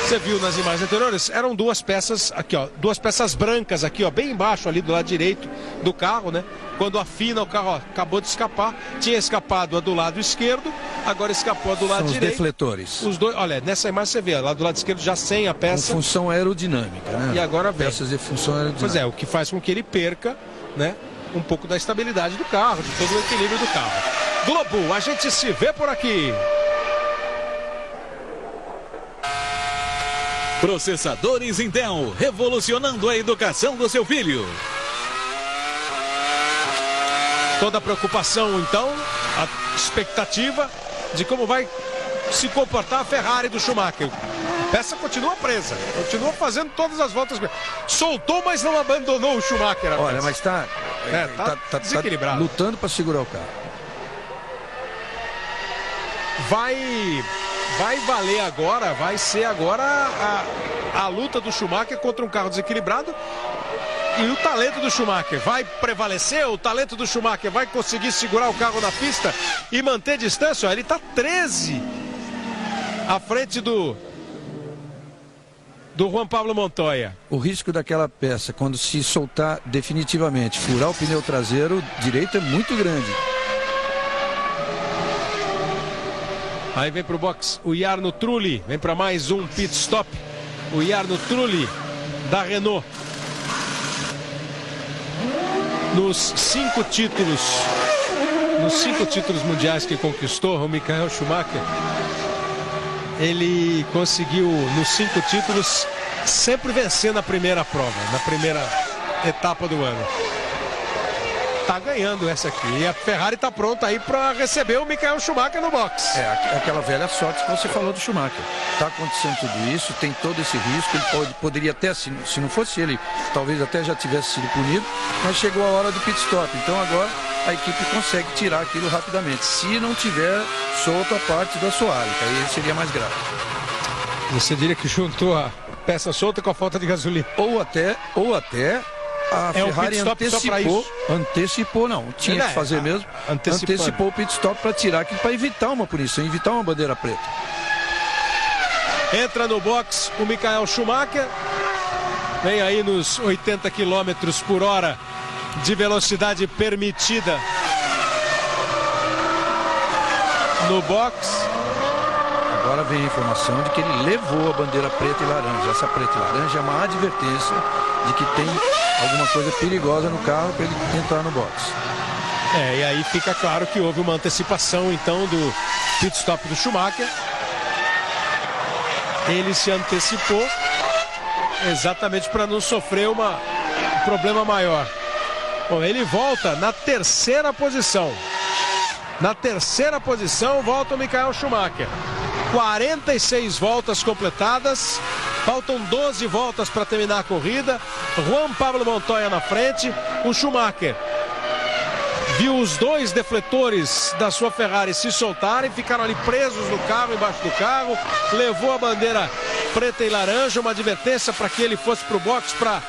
Você viu nas imagens anteriores, eram duas peças aqui, ó, duas peças brancas aqui, ó, bem embaixo ali do lado direito do carro, né? Quando afina o carro, ó, acabou de escapar, tinha escapado a do lado esquerdo, agora escapou a do lado direito. Os defletores. Os dois, olha, nessa imagem você vê, lá do lado esquerdo já sem a peça. Com função aerodinâmica, né? E agora vem. Peças de função aerodinâmica. Pois é, o que faz com que ele perca, né, um pouco da estabilidade do carro, de todo o equilíbrio do carro. Globo, a gente se vê por aqui. Processadores Intel, revolucionando a educação do seu filho. Toda a preocupação, então, a expectativa de como vai se comportar a Ferrari do Schumacher. A peça continua presa, continua fazendo todas as voltas. Soltou, mas não abandonou o Schumacher. Olha, mas tá desequilibrado. Lutando para segurar o carro. Vai valer agora, vai ser agora a luta do Schumacher contra um carro desequilibrado. E o talento do Schumacher vai prevalecer? O talento do Schumacher vai conseguir segurar o carro na pista e manter distância? Ele está 13 à frente do Juan Pablo Montoya. O risco daquela peça, quando se soltar definitivamente, furar o pneu traseiro direito, é muito grande. Aí vem para o box o Jarno Trulli, vem para mais um pit stop. O Jarno Trulli da Renault. Nos 5 títulos mundiais que conquistou o Michael Schumacher, ele conseguiu nos 5 títulos sempre vencer na primeira prova, na primeira etapa do ano. Tá ganhando essa aqui. E a Ferrari tá pronta aí para receber o Michael Schumacher no box. É aquela velha sorte que você falou do Schumacher. Tá acontecendo tudo isso, tem todo esse risco. Ele poderia até, se não fosse ele, talvez até já tivesse sido punido, mas chegou a hora do pit stop. Então agora a equipe consegue tirar aquilo rapidamente. Se não tiver solto a parte do assoalho, aí seria mais grave. Você diria que juntou a peça solta com a falta de gasolina? Ou até a Ferrari antecipou, não, tinha que fazer mesmo, antecipou o pit stop para tirar aquilo, para evitar uma punição, evitar uma bandeira preta. Entra no box o Michael Schumacher, vem aí nos 80 km por hora de velocidade permitida no box. Agora vem a informação de que ele levou a bandeira preta e laranja. Essa preta e laranja é uma advertência de que tem alguma coisa perigosa no carro para ele entrar no box. E aí fica claro que houve uma antecipação então do pit stop do Schumacher. Ele se antecipou exatamente para não sofrer um problema maior. Bom, ele volta na terceira posição. Na terceira posição volta o Michael Schumacher. 46 voltas completadas. Faltam 12 voltas para terminar a corrida. Juan Pablo Montoya na frente. O Schumacher viu os 2 defletores da sua Ferrari se soltarem, ficaram ali presos no carro, embaixo do carro. Levou a bandeira preta e laranja, uma advertência para que ele fosse para o box para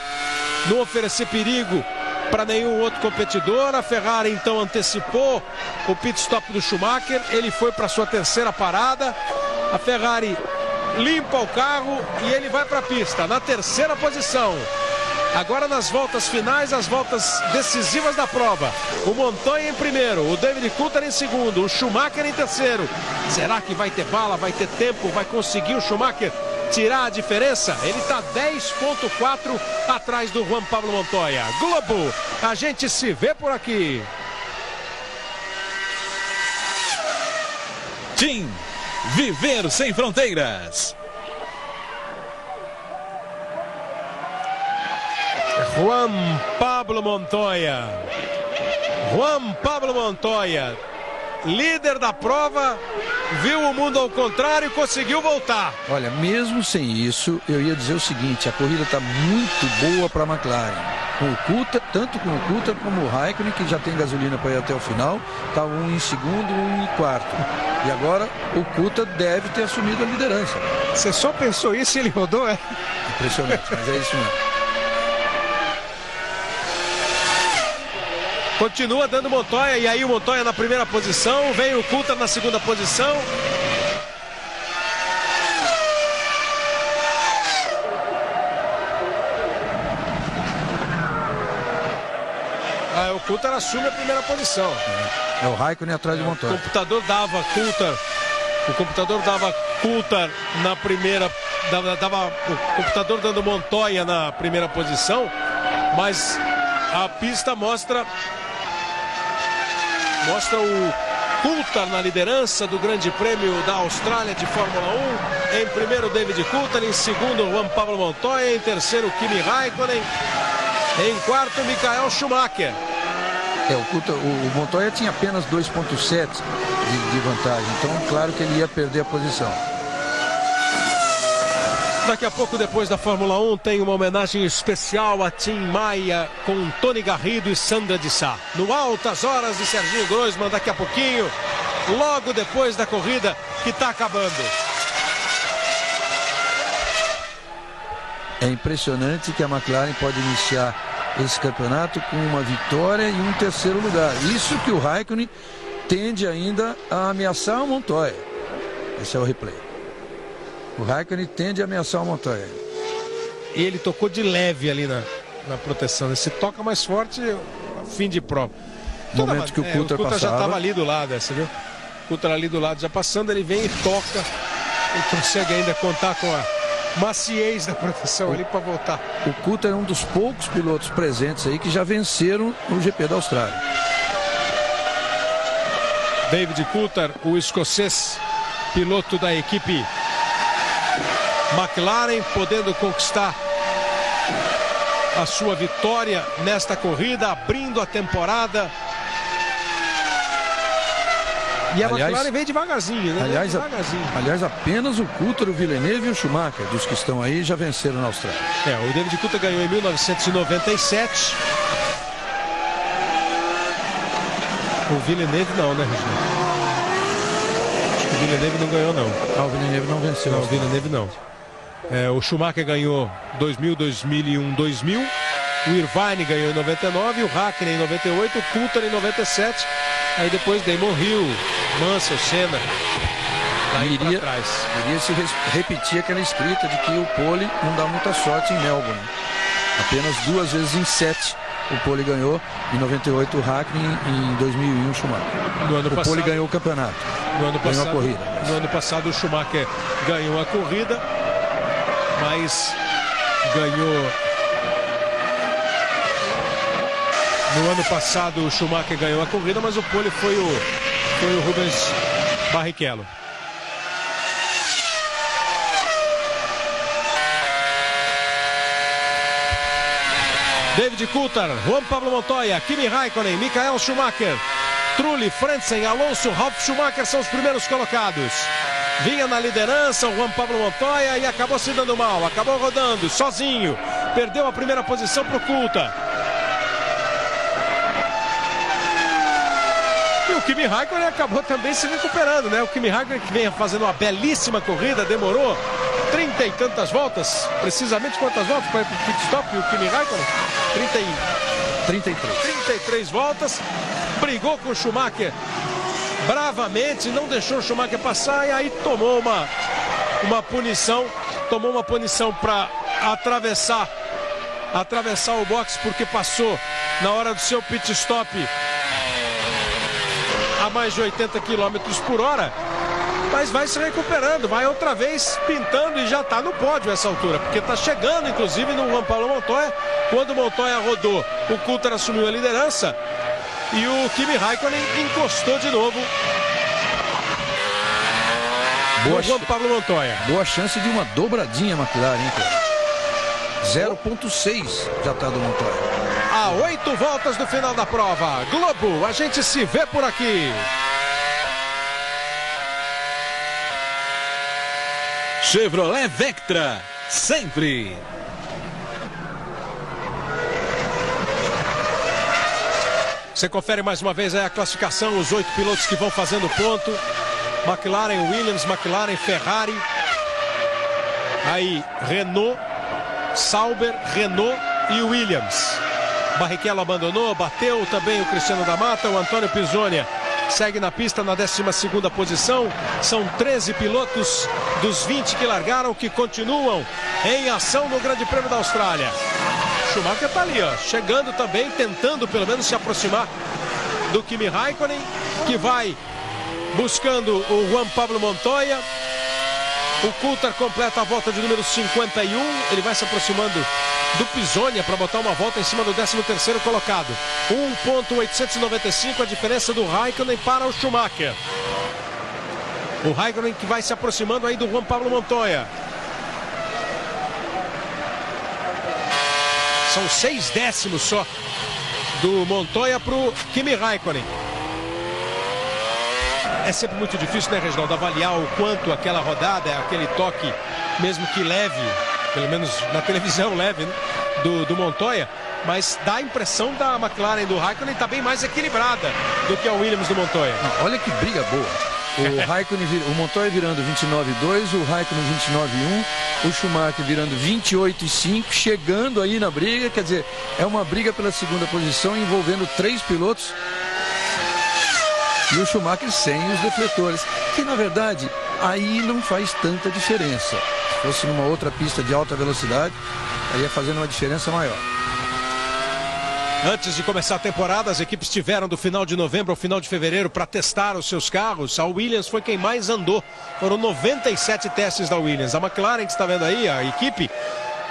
não oferecer perigo para nenhum outro competidor. A Ferrari então antecipou o pit stop do Schumacher. Ele foi para sua terceira parada. A Ferrari limpa o carro e ele vai para a pista na terceira posição. Agora nas voltas finais, as voltas decisivas da prova. O Montoya em primeiro, o David Coulthard em segundo, o Schumacher em terceiro. Será que vai ter bala, vai ter tempo, vai conseguir o Schumacher tirar a diferença? Ele está 10,4 atrás do Juan Pablo Montoya. Globo, a gente se vê por aqui. Tim, viver sem fronteiras. Juan Pablo Montoya. Juan Pablo Montoya, líder da prova, viu o mundo ao contrário e conseguiu voltar. Olha, mesmo sem isso, eu ia dizer o seguinte: a corrida está muito boa para a McLaren. Com o Coulthard, tanto com o Coulthard como o Raikkonen, que já tem gasolina para ir até o final, está um em segundo, um em quarto. E agora o Coulthard deve ter assumido a liderança. Você só pensou isso e ele rodou, é? Impressionante, mas é isso mesmo. Continua dando Montoya, e aí o Montoya na primeira posição, vem o Coulthard na segunda posição. Coulthard assume a primeira posição. É o Raikkonen atrás de Montoya. O computador dava Coulthard na primeira, o computador dando Montoya na primeira posição, mas a pista mostra o Coulthard na liderança do Grande Prêmio da Austrália de Fórmula 1. Em primeiro, David Coulthard. Em segundo, Juan Pablo Montoya. Em terceiro, Kimi Raikkonen. Em quarto, Michael Schumacher. O Montoya tinha apenas 2,7 de vantagem. Então, claro que ele ia perder a posição. Daqui a pouco, depois da Fórmula 1, tem uma homenagem especial a Tim Maia com Tony Garrido e Sandra de Sá. No Altas Horas de Serginho Groisman, daqui a pouquinho, logo depois da corrida que está acabando. É impressionante que a McLaren pode iniciar esse campeonato com uma vitória e um terceiro lugar. Isso que o Raikkonen tende ainda a ameaçar o Montoya. Esse é o replay. O Raikkonen tende a ameaçar o Montoya. E ele tocou de leve ali na proteção. Se toca mais forte, fim de prova. No momento que o Coulthard passava, já estava ali do lado, você viu? O Coulthard ali do lado já passando, ele vem e toca. Ele consegue ainda contar com a maciez da proteção ali para voltar. O Coulthard é um dos poucos pilotos presentes aí que já venceram no GP da Austrália. David Coulthard, o escocês, piloto da equipe McLaren, podendo conquistar a sua vitória nesta corrida, abrindo a temporada. E a McLaren vem devagarzinho, né? Aliás, apenas o Coulthard, o Villeneuve e o Schumacher, dos que estão aí, já venceram na Austrália. O David Coulthard ganhou em 1997. O Villeneuve não, né, Reginaldo? Acho que o Villeneuve não ganhou, não. O Villeneuve não venceu. Não, o Villeneuve não. O Schumacher ganhou 2000, 2001, 2000. O Irvine ganhou em 99, o Hakkinen em 98, o Coulthard em 97. Aí depois Damon Hill, Mansell, Senna. Iria se repetir aquela escrita de que o pole não dá muita sorte em Melbourne. Apenas 2 vezes em 7 o pole ganhou. Em 98 o Hakkinen, em 2001 o Schumacher. O pole ganhou o campeonato. Ganhou a corrida. No ano passado o Schumacher ganhou a corrida, mas ganhou. No ano passado o Schumacher ganhou a corrida, mas o pole foi o Rubens Barrichello. David Coulthard, Juan Pablo Montoya, Kimi Raikkonen, Michael Schumacher, Trulli, Frentzen, Alonso, Ralf Schumacher são os primeiros colocados. Vinha na liderança o Juan Pablo Montoya e acabou se dando mal, acabou rodando sozinho, perdeu a primeira posição para o Coulthard. E o Kimi Raikkonen acabou também se recuperando, né? O Kimi Raikkonen, que vem fazendo uma belíssima corrida, demorou 30 e tantas voltas, precisamente quantas voltas para ir para o pit stop? O Kimi Raikkonen? 33 voltas, brigou com o Schumacher bravamente, não deixou o Schumacher passar e aí tomou uma punição para atravessar o box, porque passou na hora do seu pit stop a mais de 80 km por hora, mas vai se recuperando, vai outra vez pintando e já está no pódio essa altura, porque está chegando inclusive no Juan Pablo Montoya. Quando o Montoya rodou, o Coulthard assumiu a liderança e o Kimi Raikkonen encostou de novo no Juan Pablo Montoya. Boa chance de uma dobradinha McLaren, hein, cara? 0,6 já está do Montoya. A 8 voltas do final da prova. Globo, a gente se vê por aqui. Chevrolet Vectra, sempre. Você confere mais uma vez aí a classificação, os 8 pilotos que vão fazendo ponto. McLaren, Williams, McLaren, Ferrari. Aí Renault, Sauber, Renault e Williams. Barrichello abandonou, bateu também o Cristiano da Mata, o Antônio Pizzonia segue na pista na 12ª posição. São 13 pilotos dos 20 que largaram que continuam em ação no Grande Prêmio da Austrália. Schumacher está ali, ó, chegando também, tentando pelo menos se aproximar do Kimi Raikkonen, que vai buscando o Juan Pablo Montoya. O Coulthard completa a volta de número 51, ele vai se aproximando do Pisonia para botar uma volta em cima do 13º colocado. 1.895 a diferença do Raikkonen para o Schumacher. O Raikkonen que vai se aproximando aí do Juan Pablo Montoya. São 6 décimos só do Montoya para o Kimi Raikkonen. É sempre muito difícil, né, Reginaldo, avaliar o quanto aquela rodada, aquele toque, mesmo que leve, pelo menos na televisão leve, né, do Montoya, mas dá a impressão da McLaren do Raikkonen está bem mais equilibrada do que a Williams do Montoya. Olha que briga boa. O Raikkonen, o Montoya virando 29,2, o Raikkonen 29,1, o Schumacher virando 28,5, chegando aí na briga, quer dizer, é uma briga pela segunda posição envolvendo 3 pilotos. E o Schumacher sem os defletores, que na verdade aí não faz tanta diferença. Se fosse numa outra pista de alta velocidade, aí ia fazendo uma diferença maior. Antes de começar a temporada, as equipes tiveram do final de novembro ao final de fevereiro para testar os seus carros. A Williams foi quem mais andou. Foram 97 testes da Williams. A McLaren, que está vendo aí, a equipe,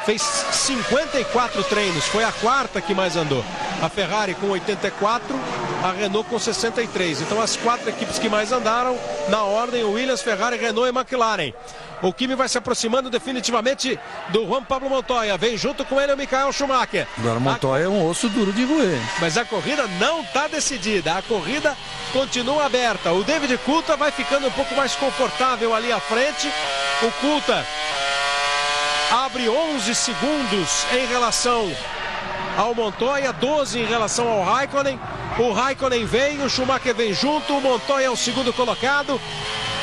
fez 54 treinos. Foi a quarta que mais andou. A Ferrari com 84, a Renault com 63. Então as 4 equipes que mais andaram, na ordem, Williams, Ferrari, Renault e McLaren. O Kimi vai se aproximando definitivamente do Juan Pablo Montoya. Vem junto com ele o Michael Schumacher. Agora o Montoya é um osso duro de roer. Mas a corrida não está decidida. A corrida continua aberta. O David Coulthard vai ficando um pouco mais confortável ali à frente. O Coulthard abre 11 segundos em relação ao Montoya, 12 em relação ao Raikkonen. O Raikkonen vem, o Schumacher vem junto, o Montoya é o segundo colocado,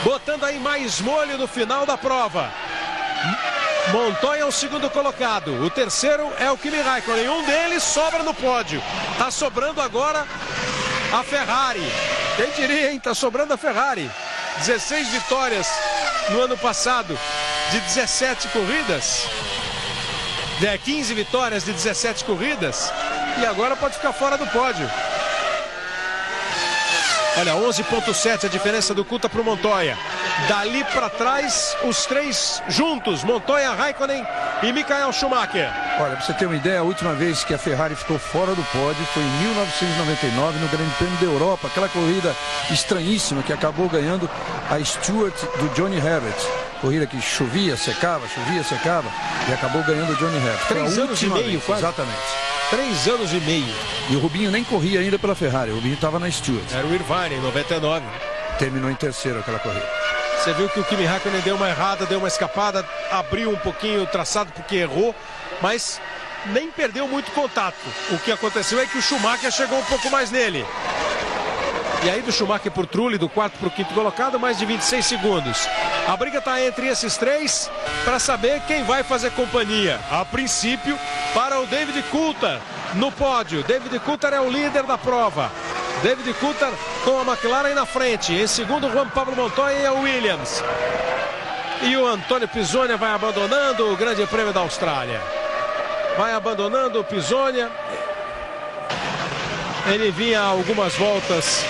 botando aí mais molho no final da prova. Montoya é o segundo colocado, o terceiro é o Kimi Raikkonen, um deles sobra no pódio. Tá sobrando agora a Ferrari. Quem diria, hein? Tá sobrando a Ferrari. 16 vitórias no ano passado de 17 corridas. 15 vitórias de 17 corridas e agora pode ficar fora do pódio. Olha, 11,7 a diferença do Coulthard para o Montoya. Dali para trás, os 3 juntos, Montoya, Raikkonen e Michael Schumacher. Olha, para você ter uma ideia, a última vez que a Ferrari ficou fora do pódio foi em 1999, no Grande Prêmio da Europa, aquela corrida estranhíssima que acabou ganhando a Stewart do Johnny Herbert. Corrida que chovia, secava e acabou ganhando o Johnny Herbert. 3 anos e meio, quase. Exatamente. 3 anos e meio. E o Rubinho nem corria ainda pela Ferrari, o Rubinho estava na Stewart. Era o Irvine, em 99. Terminou em terceiro aquela corrida. Você viu que o Kimi Raikkonen deu uma errada, deu uma escapada, abriu um pouquinho o traçado porque errou, mas nem perdeu muito contato. O que aconteceu é que o Schumacher chegou um pouco mais nele. E aí do Schumacher por Trulli, do 4º para o 5º colocado, mais de 26 segundos. A briga está entre esses 3 para saber quem vai fazer companhia. A princípio, para o David Coulthard no pódio. David Coulthard é o líder da prova. David Coulthard com a McLaren na frente. Em segundo, Juan Pablo Montoya e a Williams. E o Antônio Pisonia vai abandonando o Grande Prêmio da Austrália. Vai abandonando o Pisonia. Ele vinha algumas voltas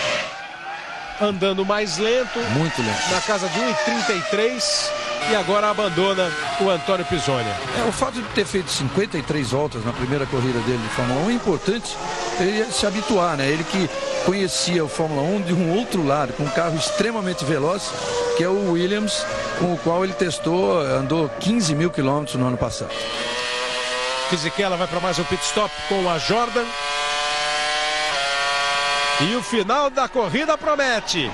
andando mais lento. Muito lento. Na casa de 1,33. E agora abandona o Antônio Pisonia. O fato de ter feito 53 voltas na primeira corrida dele de Fórmula 1 é importante ele se habituar, né? Ele que conhecia o Fórmula 1 de um outro lado, com um carro extremamente veloz, que é o Williams, com o qual ele testou, andou 15 mil quilômetros no ano passado. Fisichella vai para mais um pit stop com a Jordan. E o final da corrida promete.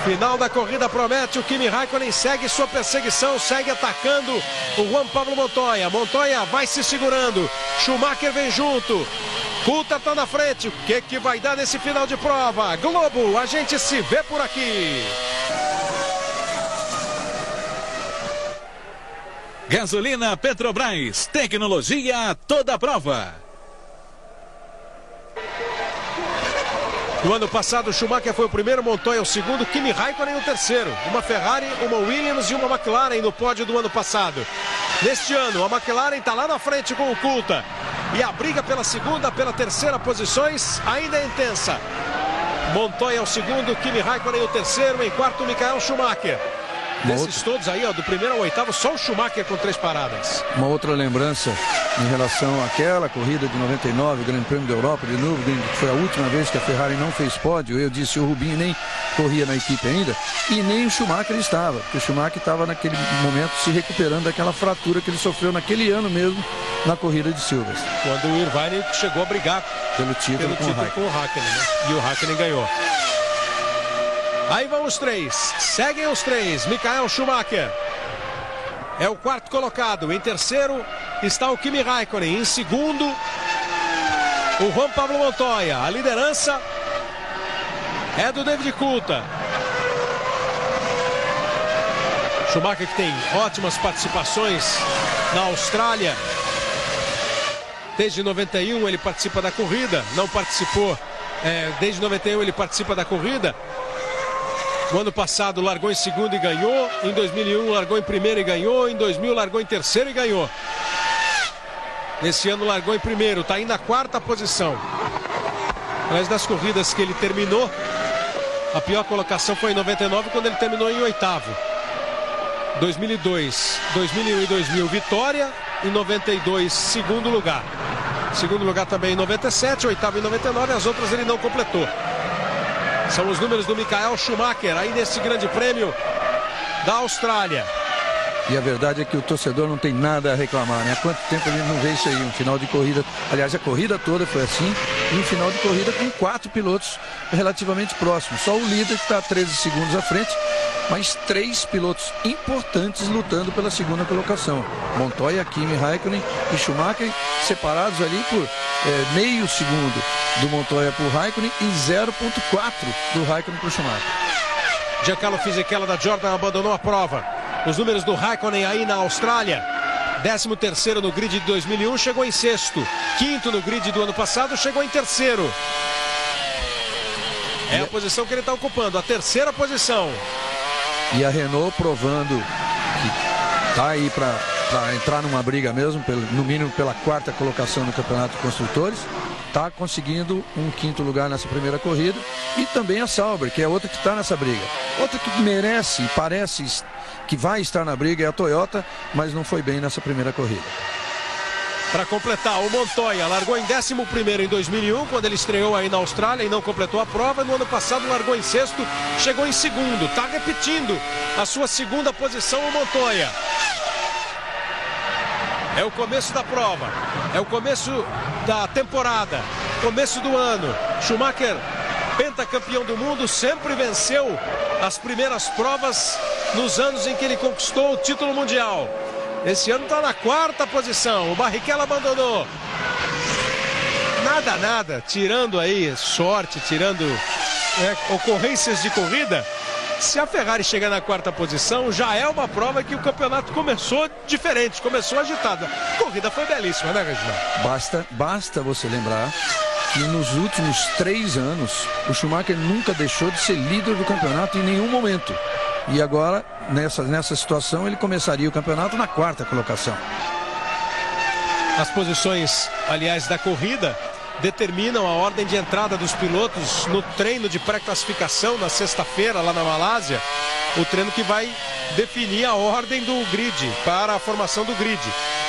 Final da corrida promete. O Kimi Raikkonen segue sua perseguição, segue atacando o Juan Pablo Montoya. Montoya vai se segurando. Schumacher vem junto. Coulthard está na frente. O que vai dar nesse final de prova? Globo, a gente se vê por aqui. Gasolina Petrobras. Tecnologia toda a prova. No ano passado, Schumacher foi o primeiro, Montoya o segundo, Kimi Raikkonen o terceiro. Uma Ferrari, uma Williams e uma McLaren no pódio do ano passado. Neste ano, a McLaren está lá na frente com o Coulthard. E a briga pela segunda, pela terceira posições ainda é intensa. Montoya é o segundo, Kimi Raikkonen o terceiro, em quarto Michael Schumacher. Desses todos aí, ó, do primeiro ao oitavo, só o Schumacher com 3 paradas. Uma outra lembrança em relação àquela corrida de 99, Grande Prêmio da Europa de Nürburgring, que foi a última vez que a Ferrari não fez pódio. Eu disse, o Rubinho nem corria na equipe ainda, e nem o Schumacher estava, porque o Schumacher estava naquele momento se recuperando daquela fratura que ele sofreu naquele ano mesmo, na corrida de Silverstone. Quando o Irvine chegou a brigar pelo título com o Hakkinen, né? E o Hakkinen ganhou. Aí vão os três, seguem os três. Michael Schumacher é o quarto colocado. Em terceiro está o Kimi Raikkonen. Em segundo, o Juan Pablo Montoya. A liderança é do David Coulthard. Schumacher, que tem ótimas participações na Austrália. Desde 91 ele participa da corrida. Não participou, desde 91 ele participa da corrida. No ano passado largou em segundo e ganhou. Em 2001 largou em primeiro e ganhou. Em 2000 largou em terceiro e ganhou. Nesse ano largou em primeiro. Está indo na quarta posição. Mas das corridas que ele terminou, a pior colocação foi em 99, quando ele terminou em oitavo. 2002, 2001 e 2000 vitória. Em 92 segundo lugar. Segundo lugar também em 97, oitavo em 99. As outras ele não completou. São os números do Michael Schumacher aí nesse grande prêmio da Austrália. E a verdade é que o torcedor não tem nada a reclamar, né? Há quanto tempo a gente não vê isso aí? Um final de corrida, aliás, a corrida toda foi assim, e um final de corrida com 4 pilotos relativamente próximos. Só o líder que está 13 segundos à frente, mas 3 pilotos importantes lutando pela segunda colocação. Montoya, Kimi Raikkonen e Schumacher separados ali por meio segundo do Montoya para o Raikkonen e 0,4 do Raikkonen para o Schumacher. Giancarlo Fisichella da Jordan abandonou a prova. Os números do Raikkonen aí na Austrália: 13º no grid de 2001, chegou em sexto. 5º no grid do ano passado, chegou em terceiro. É a posição que ele está ocupando, a terceira posição. E a Renault provando que está aí para entrar numa briga mesmo, no mínimo pela quarta colocação no Campeonato de Construtores. Está conseguindo um 5º lugar nessa primeira corrida. E também a Sauber, que é outra que está nessa briga. Outra que merece e parece que vai estar na briga é a Toyota, mas não foi bem nessa primeira corrida. Para completar, o Montoya largou em 11º em 2001, quando ele estreou aí na Austrália e não completou a prova. No ano passado largou em sexto, chegou em segundo. Está repetindo a sua segunda posição o Montoya. É o começo da prova, é o começo da temporada, começo do ano. Schumacher, pentacampeão do mundo, sempre venceu as primeiras provas nos anos em que ele conquistou o título mundial. Esse ano está na quarta posição. O Barrichello abandonou. Nada, tirando aí sorte, tirando ocorrências de corrida. Se a Ferrari chegar na quarta posição, já é uma prova que o campeonato começou diferente, começou agitado. A corrida foi belíssima, né, Reginaldo? Basta você lembrar que nos últimos 3 anos o Schumacher nunca deixou de ser líder do campeonato em nenhum momento. E agora, nessa situação, ele começaria o campeonato na quarta colocação. As posições, aliás, da corrida determinam a ordem de entrada dos pilotos no treino de pré-classificação na sexta-feira lá na Malásia. O treino que vai definir a ordem do grid, para a formação do grid.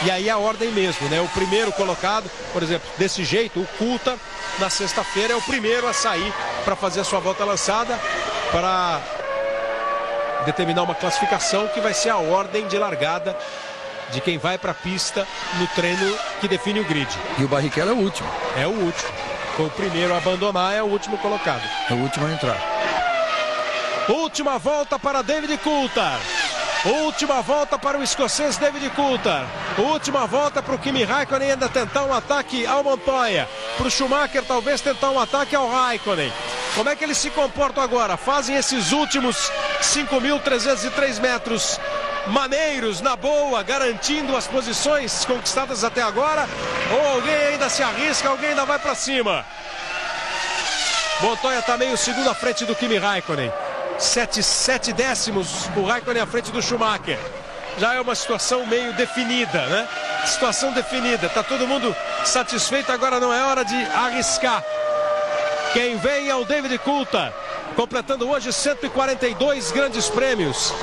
E aí a ordem mesmo, né? O primeiro colocado, por exemplo, desse jeito, o Coulthard, na sexta-feira é o primeiro a sair para fazer a sua volta lançada, para determinar uma classificação que vai ser a ordem de largada de quem vai para a pista no treino que define o grid. E o Barrichello é o último. É o último. Foi o primeiro a abandonar, é o último colocado. É o último a entrar. Última volta para David Coulthard. Última volta para o escocês David Coulthard. Última volta para o Kimi Raikkonen ainda tentar um ataque ao Montoya. Para o Schumacher talvez tentar um ataque ao Raikkonen. Como é que eles se comportam agora? Fazem esses últimos 5.303 metros maneiros, na boa, garantindo as posições conquistadas até agora? Ou alguém ainda se arrisca, alguém ainda vai para cima? Montoya está meio segundo à frente do Kimi Raikkonen. 7 décimos o Raikkonen à frente do Schumacher. já é uma situação meio definida, né? Situação definida, tá todo mundo satisfeito, agora não é hora de arriscar. Quem vem é o David Coulthard, completando hoje 142 grandes prêmios.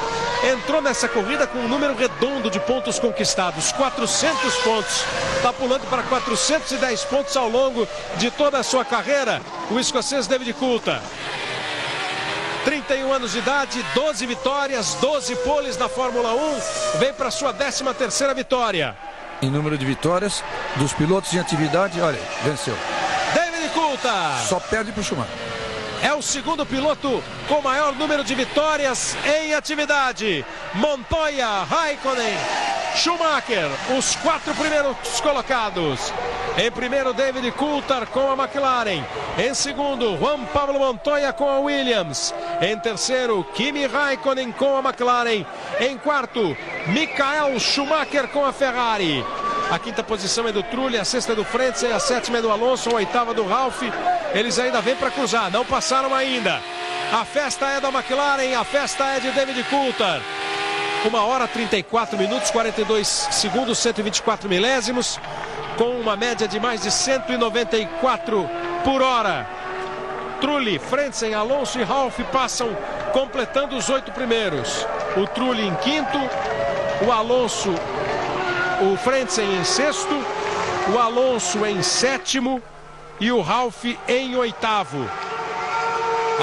Entrou nessa corrida com um número redondo de pontos conquistados, 400 pontos. Está pulando para 410 pontos ao longo de toda a sua carreira, o escocês David Coulthard. 31 anos de idade, 12 vitórias, 12 poles na Fórmula 1, vem para sua 13ª vitória. Em número de vitórias, dos pilotos em atividade, olha, venceu. David Coulthard. Só perde para o Schumacher. É o segundo piloto com maior número de vitórias em atividade. Montoya, Raikkonen, Schumacher, os 4 primeiros colocados. Em primeiro, David Coulthard com a McLaren. Em segundo, Juan Pablo Montoya com a Williams. Em terceiro, Kimi Raikkonen com a McLaren. Em quarto, Michael Schumacher com a Ferrari. A 5ª posição é do Trulli, a 6ª é do Frentzen, a 7ª é do Alonso, a 8ª do Ralf. Eles ainda vêm para cruzar, não passaram ainda. A festa é da McLaren, a festa é de David Coulthard. 1 hora, 34 minutos, 42 segundos, 124 milésimos, com uma média de mais de 194 por hora. Trulli, Frentzen, Alonso e Ralf passam completando os 8 primeiros. O Trulli em quinto, o Alonso, o Frentzen em sexto, o Alonso em sétimo e o Ralf em 8º.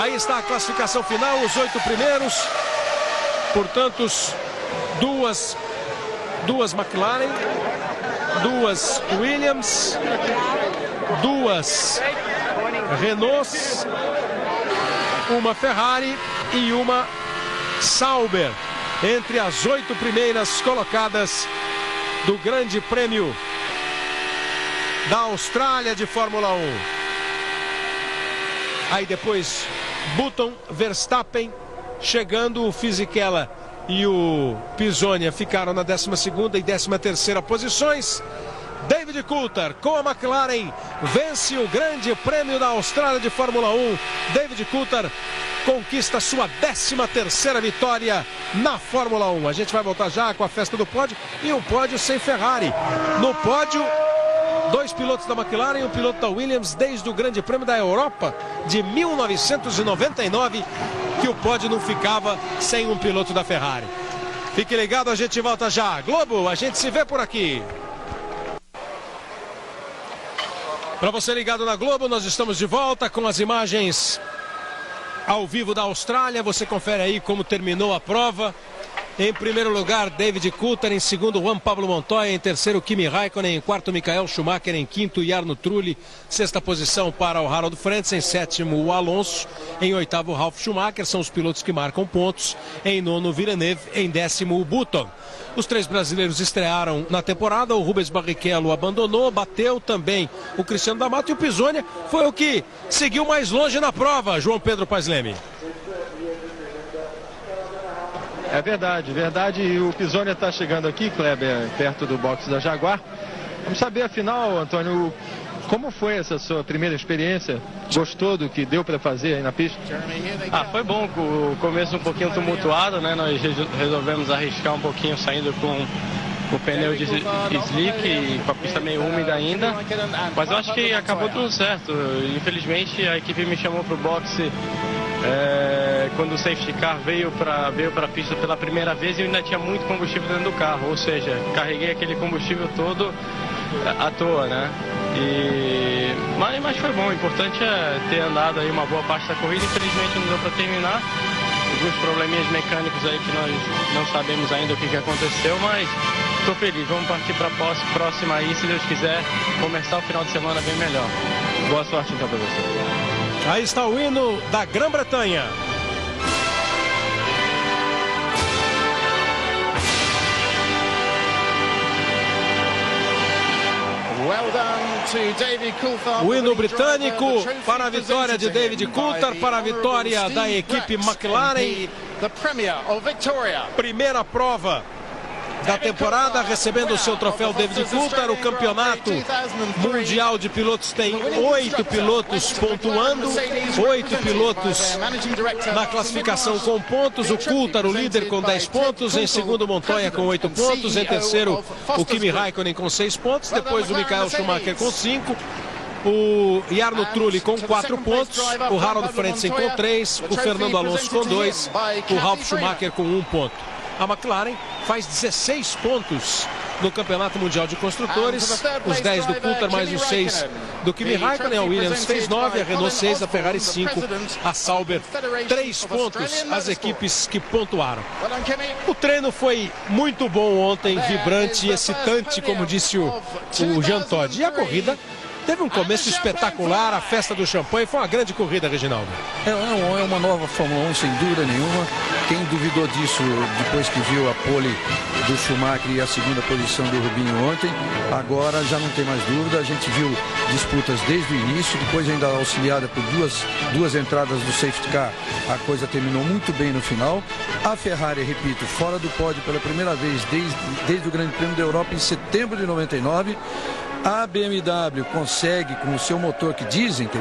Aí está a classificação final, os 8 primeiros. Portanto, duas McLaren, 2 Williams, 2 Renault, uma Ferrari e uma Sauber entre as 8 primeiras colocadas do Grande Prêmio da Austrália de Fórmula 1. Aí depois Button, Verstappen, chegando o Fisichella e o Pisonia ficaram na 12ª e 13ª posições. David Coulthard com a McLaren vence o Grande Prêmio da Austrália de Fórmula 1. David Coulthard conquista sua 13ª vitória na Fórmula 1. A gente vai voltar já com a festa do pódio e um pódio sem Ferrari. No pódio, 2 pilotos da McLaren e um piloto da Williams desde o Grande Prêmio da Europa de 1999, que o pódio não ficava sem um piloto da Ferrari. Fique ligado, a gente volta já. Globo, a gente se vê por aqui. Para você ligado na Globo, nós estamos de volta com as imagens ao vivo da Austrália. Você confere aí como terminou a prova. Em primeiro lugar, David Coulthard. Em segundo, Juan Pablo Montoya. Em terceiro, Kimi Raikkonen. Em quarto, Michael Schumacher. Em quinto, Jarno Trulli. 6ª posição para o Harold Frentzen. Em sétimo, o Alonso. Em 8º, o Ralf Schumacher. São os pilotos que marcam pontos. Em nono, o Villeneuve. Em 10º, o Button. Os 3 brasileiros estrearam na temporada. O Rubens Barrichello abandonou, bateu também o Cristiano D'Amato. E o Pisonia foi o que seguiu mais longe na prova, João Pedro Paes Leme. É verdade, verdade. E o Pisonia está chegando aqui, Kleber, perto do box da Jaguar. Vamos saber, afinal, Antônio, como foi essa sua primeira experiência? Gostou do que deu para fazer aí na pista? Foi bom, o começo um pouquinho tumultuado, né? Nós resolvemos arriscar um pouquinho saindo com o pneu de slick e com a pista meio úmida ainda, mas eu acho que acabou tudo certo. Infelizmente a equipe me chamou para o boxe quando o safety car veio para a pista pela primeira vez e eu ainda tinha muito combustível dentro do carro, ou seja, carreguei aquele combustível todo à toa, né? Mas foi bom, o importante é ter andado aí uma boa parte da corrida. Infelizmente não deu para terminar, alguns probleminhas mecânicos aí que nós não sabemos ainda o que aconteceu, mas estou feliz. Vamos partir para a próxima aí, se Deus quiser, começar o final de semana bem melhor. Boa sorte então para você. Aí está o hino da Grã-Bretanha. O hino britânico para a vitória de David Coulthard, para a vitória da equipe McLaren. Primeira prova da temporada, recebendo o seu troféu David Coulthard. O campeonato mundial de pilotos tem 8 pilotos pontuando, 8 pilotos na classificação com pontos. O Coulthard, o líder, com 10 pontos. Em segundo, Montoya com 8 pontos. Em terceiro, o Kimi Raikkonen com 6 pontos. Depois, o Michael Schumacher com 5. O Jarno Trulli com 4 pontos, o Harold Frentzen com 3, o Fernando Alonso com 2, o Ralf Schumacher com 1 ponto. A McLaren faz 16 pontos no Campeonato Mundial de Construtores, os 10 do Coulthard mais os 6 do Kimi Raikkonen. A Williams fez 9, a Renault 6, a Ferrari 5, a Sauber 3 pontos, as equipes que pontuaram. O treino foi muito bom ontem, vibrante e excitante, como disse o Jean Todt. E a corrida teve um começo espetacular, a festa do champanhe. Foi uma grande corrida, Reginaldo. É uma nova Fórmula 1, sem dúvida nenhuma. Quem duvidou disso depois que viu a pole do Schumacher e a segunda posição do Rubinho ontem, agora já não tem mais dúvida. A gente viu disputas desde o início, depois ainda auxiliada por duas entradas do safety car. A coisa terminou muito bem no final. A Ferrari, repito, fora do pódio pela primeira vez desde o Grande Prêmio da Europa em setembro de 99. A BMW consegue, com o seu motor que dizem que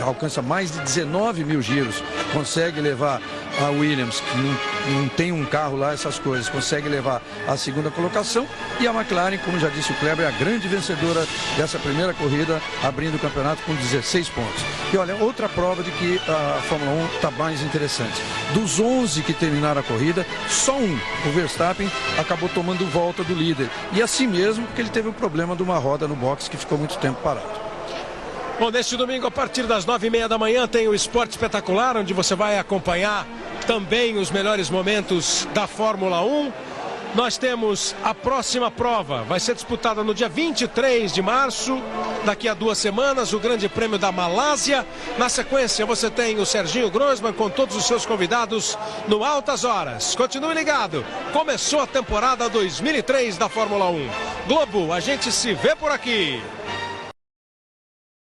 alcança mais de 19 mil giros, consegue levar a Williams, que não tem um carro lá, essas coisas, consegue levar a segunda colocação. E a McLaren, como já disse o Kleber, é a grande vencedora dessa primeira corrida, abrindo o campeonato com 16 pontos. E olha, outra prova de que a Fórmula 1 está mais interessante. Dos 11 que terminaram a corrida, só um, o Verstappen, acabou tomando volta do líder. E assim mesmo, porque ele teve o problema de uma roda no box que ficou muito tempo parado. Bom, neste domingo, a partir das 9h30 da manhã, tem o Esporte Espetacular, onde você vai acompanhar também os melhores momentos da Fórmula 1. Nós temos a próxima prova, vai ser disputada no dia 23 de março, daqui a 2 semanas, o Grande Prêmio da Malásia. Na sequência, você tem o Serginho Grossman com todos os seus convidados no Altas Horas. Continue ligado, começou a temporada 2003 da Fórmula 1. Globo, a gente se vê por aqui.